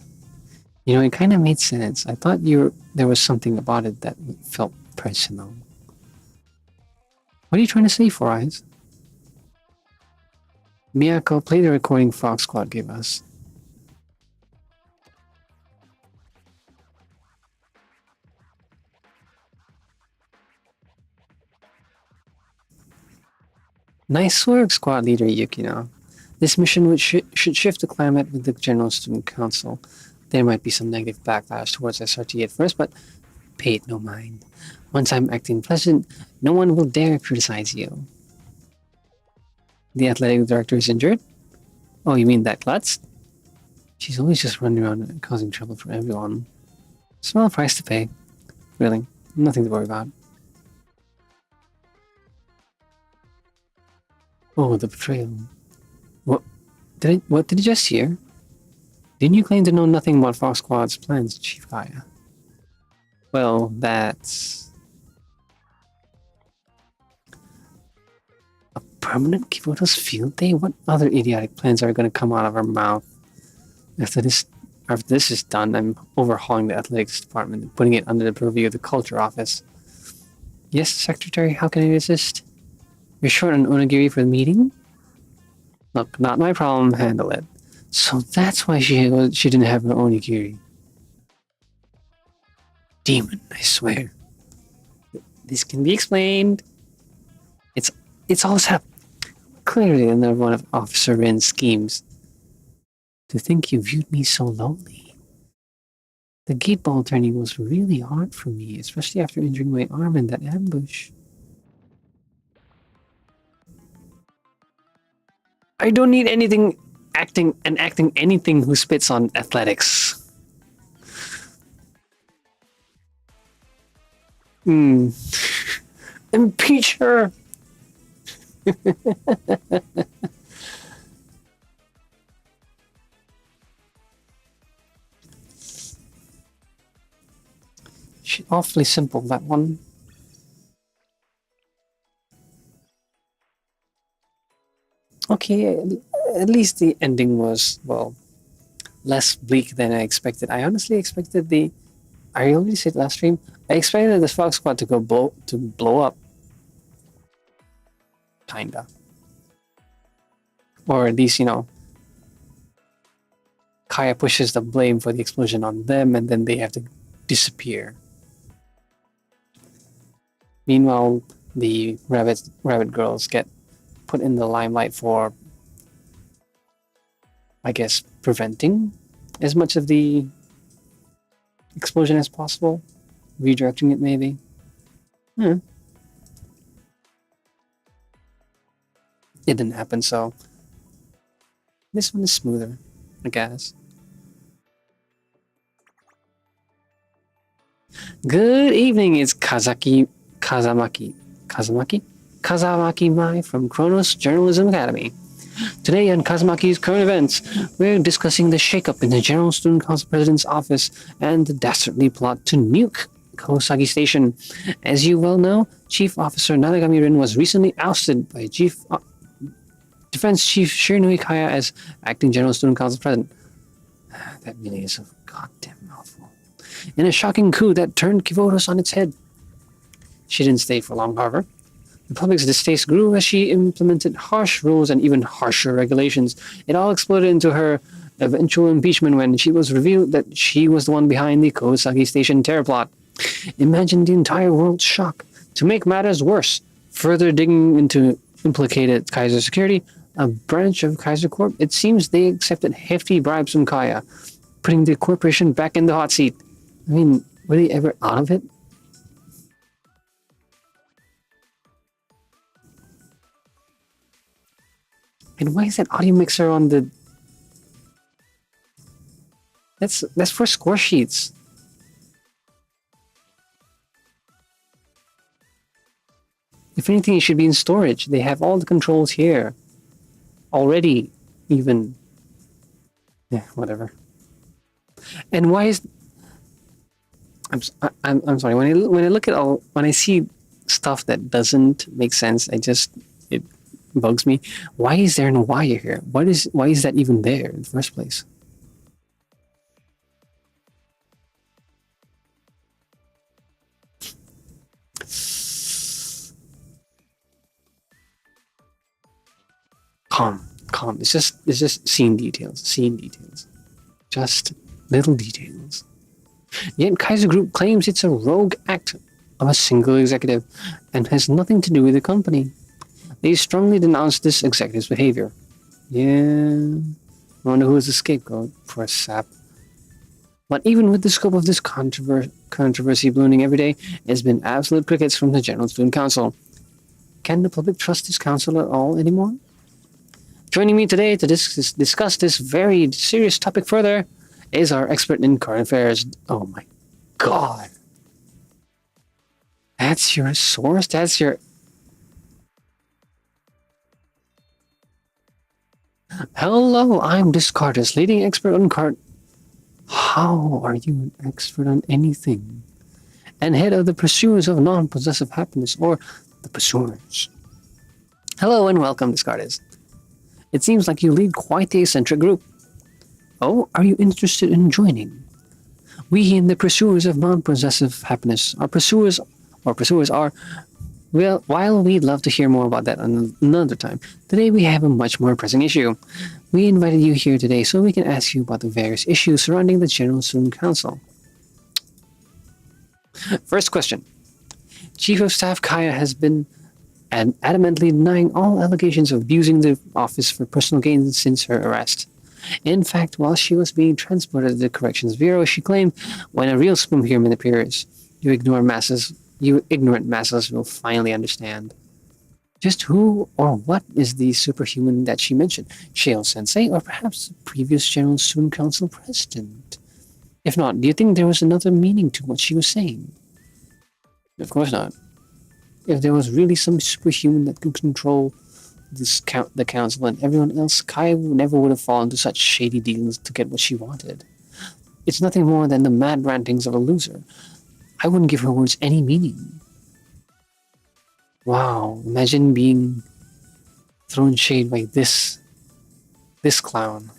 You know, it kind of made sense. I thought there was something about it that felt personal. What are you trying to say, Four Eyes? Miyako, play the recording Fox Squad gave us. Nice work, Squad Leader Yukino. This mission should shift the climate with the General Student Council. There might be some negative backlash towards SRT at first, but pay it no mind. Once I'm acting president, no one will dare criticize you. The athletic director is injured? Oh, you mean that klutz? She's always just running around and causing trouble for everyone. Small price to pay. Really, nothing to worry about. Oh, the betrayal. What did you just hear? Didn't you claim to know nothing about Fox Squad's plans, Chief Kaya? Well, that's... a permanent Kiboto's field day? What other idiotic plans are going to come out of our mouth after this After this is done, I'm overhauling the athletics department and putting it under the purview of the culture office. Yes, Secretary, how can I assist? You're short on onigiri for the meeting? Look, not my problem, handle it. So that's why she didn't have her onigiri. Demon, I swear. This can be explained. It's all set up. Clearly another one of Officer Rin's schemes. To think you viewed me so lowly. The gate ball turning was really hard for me, especially after injuring my arm in that ambush. I don't need anything acting anything who spits on athletics. Impeach her! She's awfully simple, that one. Okay, at least the ending was, well, less bleak than I expected. I honestly expected I already said last stream, I expected the Fog Squad to blow up. Kinda. Or at least, Kaya pushes the blame for the explosion on them and then they have to disappear. Meanwhile, the rabbit girls get put in the limelight for, I guess, preventing as much of the explosion as possible. Redirecting it, maybe. It didn't happen, so this one is smoother, I guess. Good evening, it's Kazamaki Mai from Kronos Journalism Academy. Today on Kazamaki's Current Events, we're discussing the shakeup in the General Student Council President's office and the dastardly plot to nuke Kawasaki Station. As you well know, Chief Officer Naragami Rin was recently ousted by Defense Chief Shiranui Kaya as Acting General Student Council President. That really is a goddamn mouthful. In a shocking coup that turned Kivotos on its head. She didn't stay for long, however. The public's distaste grew as she implemented harsh rules and even harsher regulations. It all exploded into her eventual impeachment when she was revealed that she was the one behind the Kawasaki Station terror plot. Imagine the entire world's shock. To make matters worse, further digging into implicated Kaiser Security, a branch of Kaiser Corp, it seems they accepted hefty bribes from Kaya, putting the corporation back in the hot seat. I mean, were they ever out of it? And why is that audio mixer on the... That's for score sheets. If anything, it should be in storage. They have all the controls here. Already, even. Yeah, whatever. And why is... I'm sorry. When I see stuff that doesn't make sense, it bugs me. Why is there no wire here? Why is that even there in the first place? Calm. It's just scene details. Just little details. Yet Kaiser Group claims it's a rogue act of a single executive and has nothing to do with the company. They strongly denounce this executive's behavior. Yeah, I wonder who is the scapegoat for a sap. But even with the scope of this controversy ballooning every day, it's been absolute crickets from the General Student Council. Can the public trust this council at all anymore? Joining me today to discuss this very serious topic further is our expert in current affairs. Oh my god. That's your source? That's your... Hello, I'm Discardus, leading expert on How are you an expert on anything? And head of the Pursuers of Non-Possessive Happiness, or the Pursuers. Hello and welcome, Discardus. It seems like you lead quite the eccentric group. Oh, are you interested in joining? We in the pursuers of non-possessive happiness are pursuers, or pursuers are. Well, while we'd love to hear more about that another time, today we have a much more pressing issue. We invited you here today so we can ask you about the various issues surrounding the General Student Council. First question. Chief of Staff Kaya has been adamantly denying all allegations of abusing the office for personal gain since her arrest. In fact, while she was being transported to the Corrections Bureau, she claimed, "When a real superhuman appears, you ignorant masses will finally understand." Just who or what is the superhuman that she mentioned? Shale Sensei, or perhaps the previous General Student Council president? If not, do you think there was another meaning to what she was saying? Of course not. If there was really some superhuman that could control the council and everyone else, Kai never would have fallen into such shady dealings to get what she wanted. It's nothing more than the mad rantings of a loser. I wouldn't give her words any meaning. Wow, imagine being thrown shade by this clown.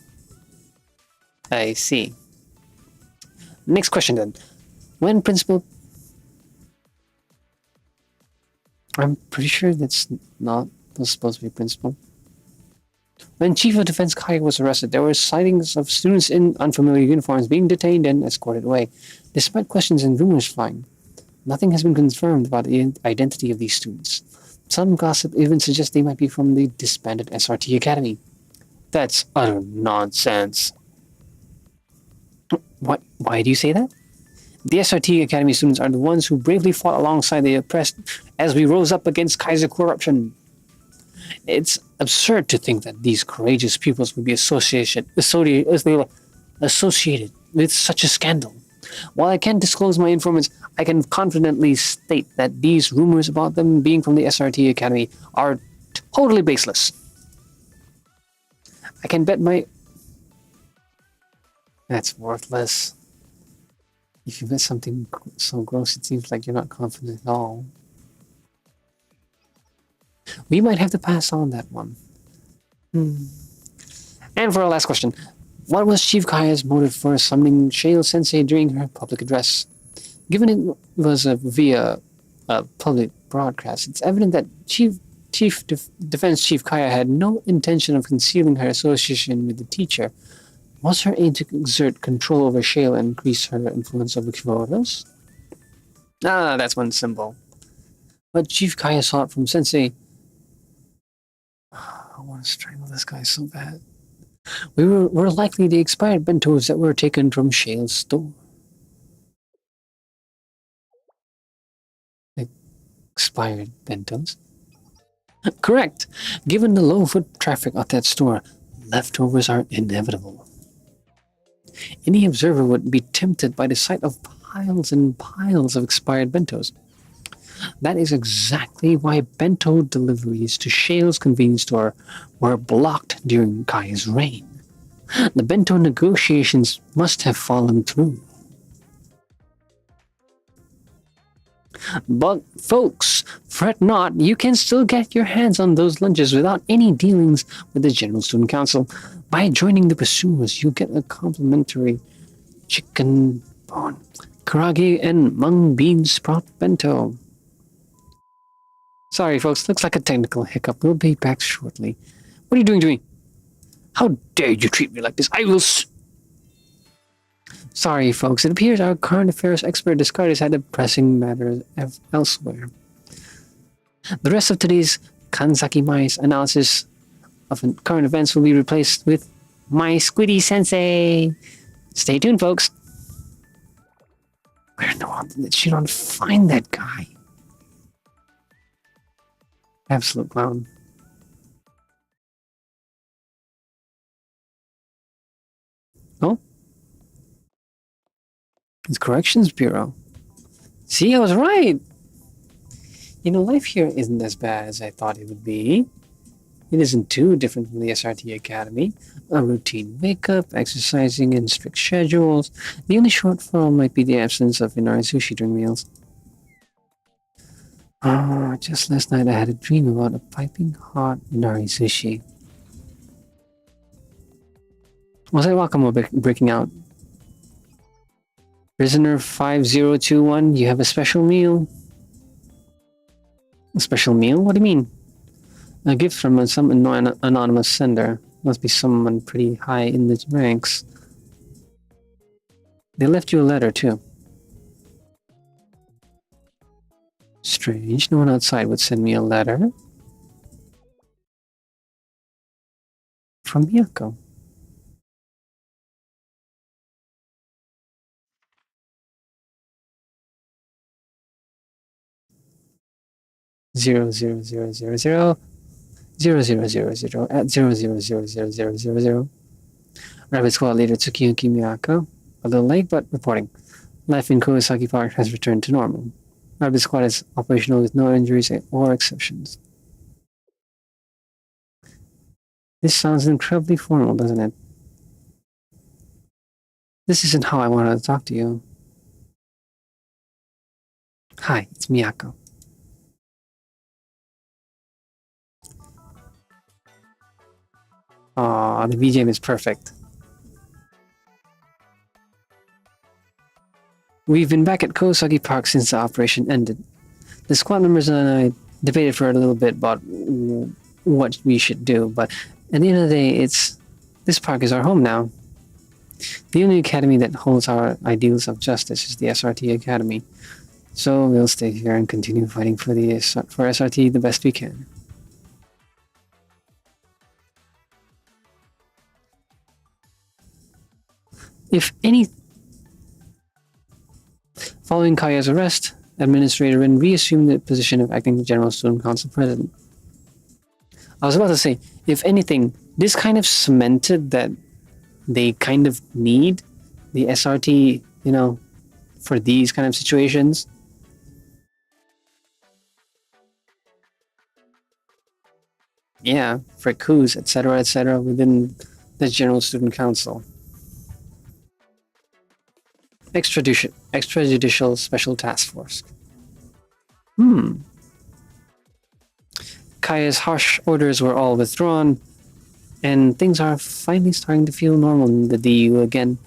I see. Next question then. When Principal... I'm pretty sure that's not supposed to be Principal. When Chief of Defense Kai was arrested, there were sightings of students in unfamiliar uniforms being detained and escorted away. Despite questions and rumors flying, nothing has been confirmed about the identity of these students. Some gossip even suggests they might be from the disbanded SRT Academy. That's utter nonsense. What? Why do you say that? The SRT Academy students are the ones who bravely fought alongside the oppressed as we rose up against Kaiser corruption. It's absurd to think that these courageous pupils would be associated with such a scandal. While I can't disclose my informants, I can confidently state that these rumors about them being from the SRT Academy are totally baseless. I can bet my... That's worthless. If you bet something so gross, it seems like you're not confident at all. We might have to pass on that one. And for our last question, what was Chief Kaya's motive for summoning Shale Sensei during her public address? Given it was via a public broadcast, it's evident that Defense Chief Kaya had no intention of concealing her association with the teacher. Was her aim to exert control over Shale and increase her influence over Kivoros? Ah, that's one symbol. But Chief Kaya sought from Sensei... I want to strangle this guy so bad. Were likely the expired bentos that were taken from Shale's store. Expired bentos? Correct. Given the low foot traffic at that store, leftovers are inevitable. Any observer would be tempted by the sight of piles and piles of expired bentos. That is exactly why bento deliveries to Shale's convenience store were blocked during Kai's reign. The bento negotiations must have fallen through. But folks, fret not, you can still get your hands on those lunches without any dealings with the General Student Council. By joining the Pursuers, you get a complimentary chicken bone, karage, and mung bean sprout bento. Sorry folks, looks like a technical hiccup. We'll be back shortly. What are you doing to me? How dare you treat me like this? I will Sorry folks, it appears our current affairs expert Descartes had a pressing matter elsewhere. The rest of today's Kanzaki Mai's analysis of current events will be replaced with my Squiddy Sensei. Stay tuned, folks. Where in the world did she not find that guy? Absolute clown. Oh? It's Corrections Bureau. See, I was right. You know, life here isn't as bad as I thought it would be. It isn't too different from the SRT Academy. A routine wake-up, exercising, and strict schedules. The only shortfall might be the absence of inari sushi during meals. Oh, just last night I had a dream about a piping hot inari sushi. Was I Wakamo breaking out? Prisoner 5021, you have a special meal. A special meal? What do you mean? A gift from some anonymous sender. Must be someone pretty high in the ranks. They left you a letter, too. Strange, no one outside would send me a letter. From Miyako. Zero zero zero zero zero 0000 at 000000. Rabbit Squad leader Tsukiyuki Miyako. A little late, but reporting. Life in Kurosaki Park has returned to normal. Rabbit Squad is operational with no injuries or exceptions. This sounds incredibly formal, doesn't it? This isn't how I wanted to talk to you. Hi, it's Miyako. Aw, the BGM is perfect. We've been back at Kurosaki Park since the operation ended. The squad members and I debated for a little bit about what we should do, but at the end of the day, this park is our home now. The only academy that holds our ideals of justice is the SRT Academy. So we'll stay here and continue fighting for SRT the best we can. If any, following Kaya's arrest, Administrator Rin reassumed the position of acting General Student Council President. I was about to say, if anything, this kind of cemented that they kind of need the SRT, for these kind of situations. Yeah, for coups, etc., within the General Student Council. Extrajudicial Special Task Force. Kaya's harsh orders were all withdrawn, and things are finally starting to feel normal in the DU again.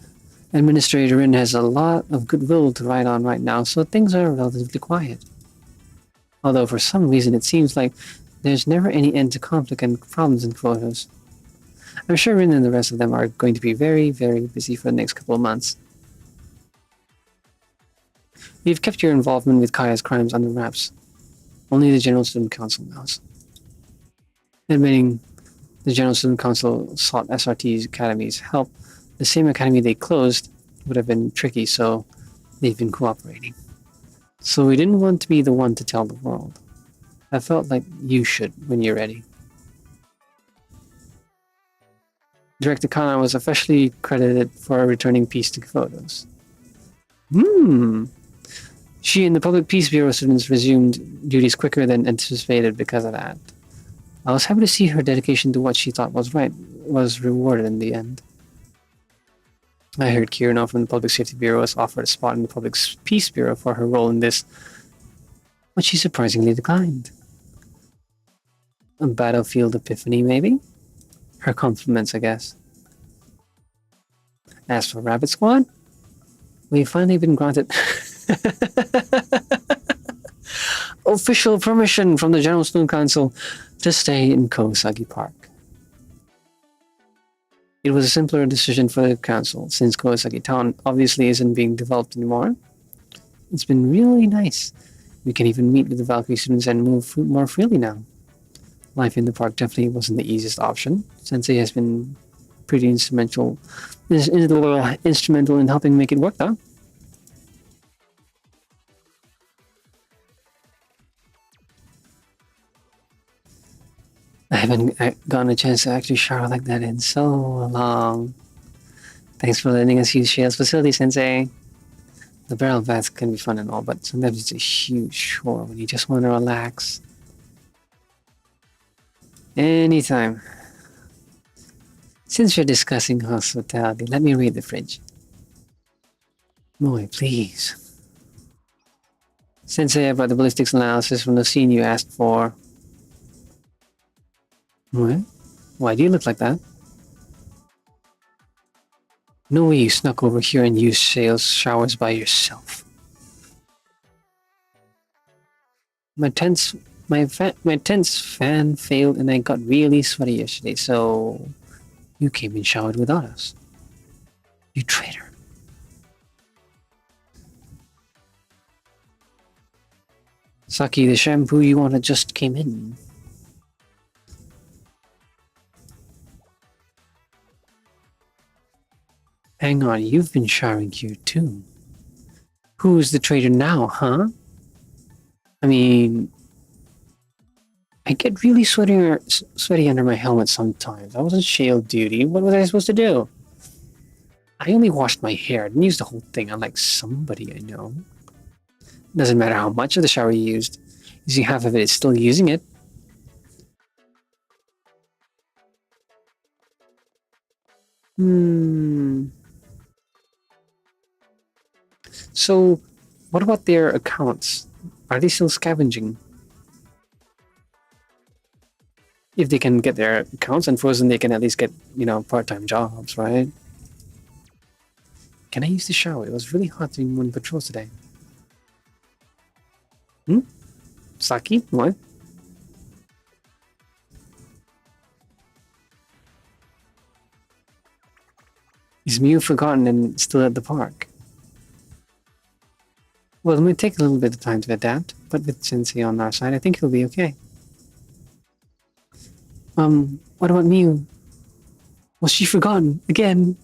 Administrator Rin has a lot of goodwill to ride on right now, so things are relatively quiet. Although for some reason it seems like there's never any end to conflict and problems in quotas. I'm sure Rin and the rest of them are going to be very, very busy for the next couple of months. We've kept your involvement with Kaya's crimes under wraps. Only the General Student Council knows. Admitting the General Student Council sought SRT's Academy's help, the same academy they closed would have been tricky, so they've been cooperating. So we didn't want to be the one to tell the world. I felt like you should when you're ready. Director Kana was officially credited for returning peace to photos. She and the Public Peace Bureau students resumed duties quicker than anticipated because of that. I was happy to see her dedication to what she thought was right was rewarded in the end. I heard Kirino from the Public Safety Bureau was offered a spot in the Public Peace Bureau for her role in this, but she surprisingly declined. A battlefield epiphany, maybe? Her compliments, I guess. As for Rabbit Squad, we've finally been granted official permission from the General Student Council to stay in Kurosaki Park. It was a simpler decision for the council, since Kurosaki Town obviously isn't being developed anymore. It's been really nice. We can even meet with the Valkyrie students and move more freely now. Life in the park definitely wasn't the easiest option. Sensei has been pretty instrumental in helping make it work, though. I haven't gotten a chance to actually shower like that in so long. Thanks for letting us use Shale's facility, Sensei. The barrel baths can be fun and all, but sometimes it's a huge chore when you just want to relax. Anytime. Since you're discussing hospitality, let me read the fridge. Moe, please. Sensei, I brought the ballistics analysis from the scene you asked for. What? Why do you look like that? No way you snuck over here and used sales showers by yourself. My tent's my tent's fan failed and I got really sweaty yesterday, so you came and showered without us. You traitor. Saki, the shampoo you wanted just came in. Hang on, you've been showering here too. Who's the traitor now, huh? I mean, I get really sweaty under my helmet sometimes. I was on shale duty. What was I supposed to do? I only washed my hair. I didn't use the whole thing, unlike somebody I know. Doesn't matter how much of the shower you used. Using half of it is still using it. So, what about their accounts? Are they still scavenging? If they can get their accounts unfrozen, they can at least get, part-time jobs, right? Can I use the shower? It was really hot doing morning patrols today. Saki? What? Is Mew forgotten and still at the park? Well, it might take a little bit of time to adapt, but with Sensei on our side, I think he'll be okay. What about Mew? Was she forgotten again?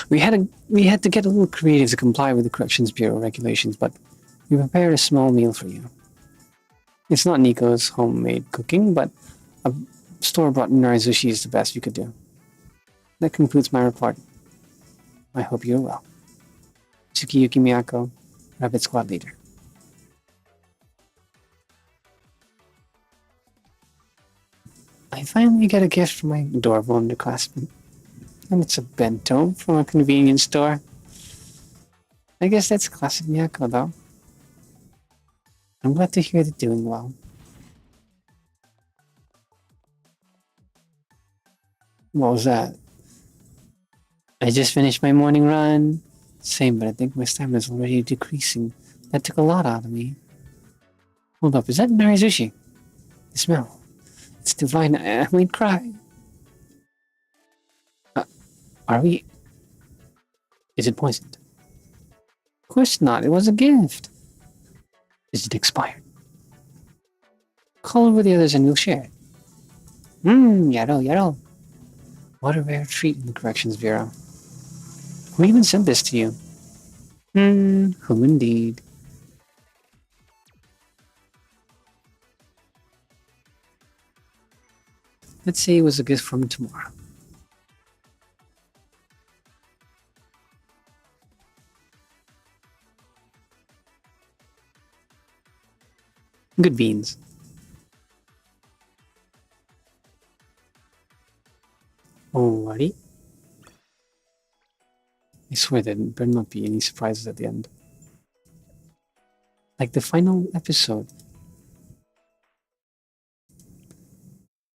We had to get a little creative to comply with the Corrections Bureau regulations, but we prepared a small meal for you. It's not Nico's homemade cooking, but a store-bought narizushi is the best you could do. That concludes my report. I hope you're well. Tsukiyuki Miyako, Rapid Squad Leader. I finally get a gift from my adorable underclassman. And it's a bento from a convenience store. I guess that's classic Miyako, though. I'm glad to hear they're doing well. What was that? I just finished my morning run. Same, but I think my stamina's already decreasing. That took a lot out of me. Hold up, is that narizushi? The smell. It's divine. I might cry. Are we? Is it poisoned? Of course not. It was a gift. Is it expired? Call over the others and we'll share it. Yaro. What a rare treat in the Corrections Bureau. Who even sent this to you? Who indeed? Let's say it was a gift from tomorrow. Good beans. Alrighty. I swear there better not be any surprises at the end. Like the final episode.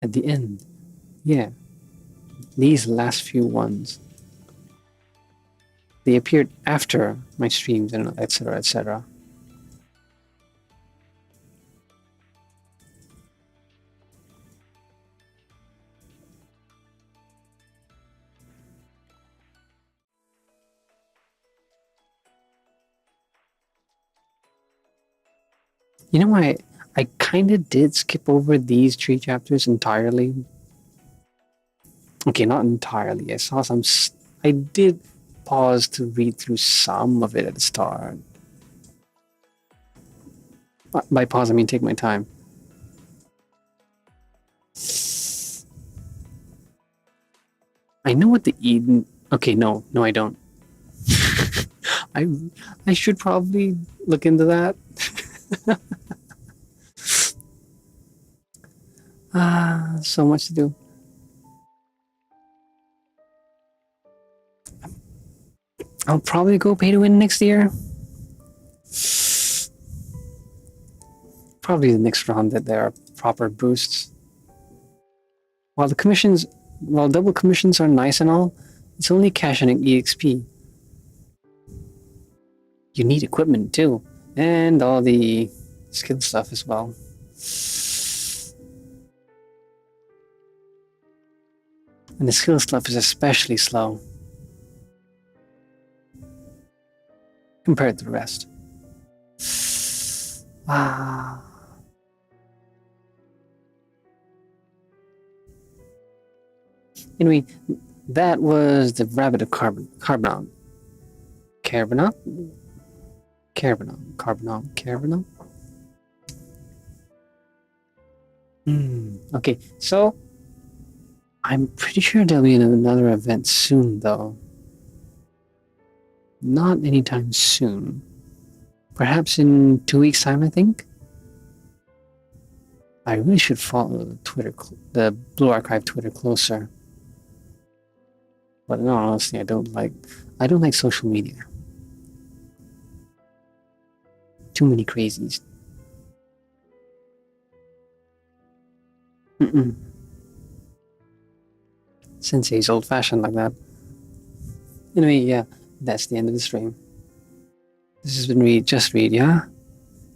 At the end. Yeah. These last few ones. They appeared after my streams and etc. etc. You know why I kind of did skip over these 3 chapters entirely? Okay, not entirely. I saw some. I did pause to read through some of it at the start. By pause, I mean take my time. I know what the Eden. Okay, no, I don't. I should probably look into that. So much to do. I'll probably go pay to win next year. Probably the next round that there are proper boosts. While the commissions while double commissions are nice and all, it's only cash and EXP. You need equipment too, and all the skill stuff as well. And the skill stuff is especially slow compared to the rest. Ah. Anyway, that was the Rabbit of Caerbannog. Caerbannog. Okay, so I'm pretty sure there'll be another event soon, though. Not anytime soon. Perhaps in 2 weeks' time, I think. I really should follow the Blue Archive Twitter closer. But no, honestly, I don't like social media. Too many crazies. Sensei's old-fashioned like that. Anyway, yeah, that's the end of the stream. This has been Reed, just Reed, yeah?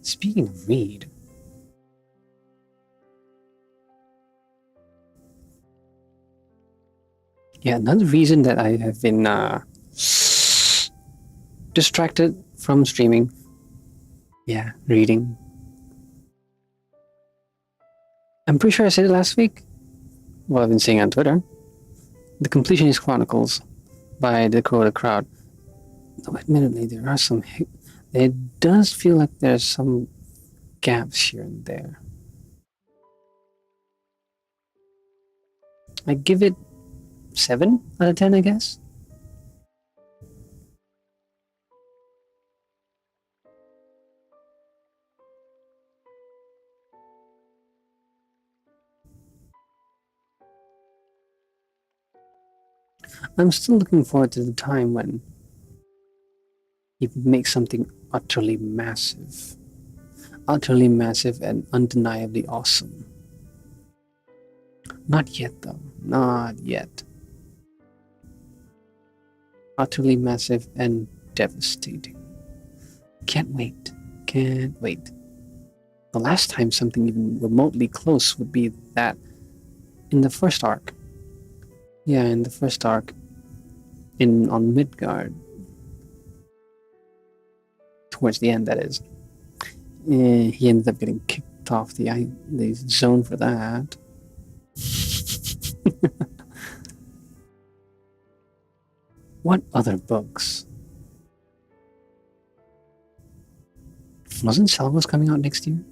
Speaking of Reed. Yeah, another reason that I have been distracted from streaming. Yeah, reading. I'm pretty sure I said it last week. Well, I've been saying it on Twitter. The Completionist Chronicles by Dakota Crowd. Though admittedly, there are some... It does feel like there's some gaps here and there. I give it 7 out of 10, I guess. I'm still looking forward to the time when he makes something utterly massive and undeniably awesome. Not yet, though. Not yet. Utterly massive and devastating. Can't wait. Can't wait. The last time something even remotely close would be that in the first arc. Yeah, in the first arc. On Midgard. Towards the end, that is. He ended up getting kicked off the zone for that. What other books? Wasn't Salvos coming out next year?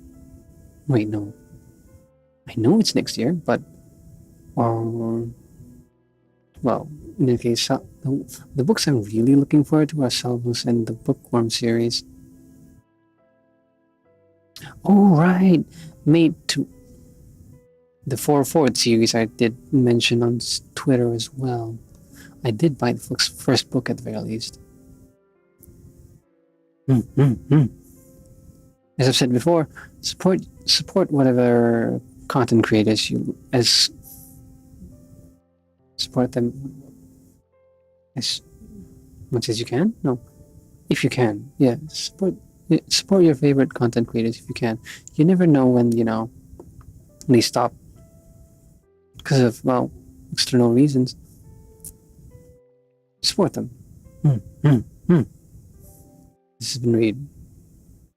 Wait, no. I know it's next year, but... well, in any case, the books I'm really looking forward to are Salvos and the Bookworm series. Oh, right! Made to... The 4/4 series I did mention on Twitter as well. I did buy the first book at the very least. As I've said before, support whatever content creators support them as much as you can. No, if you can, yeah, support your favorite content creators if you can. You never know when they stop because of external reasons. Support them. This has been Reed.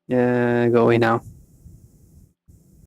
Yeah, go away now.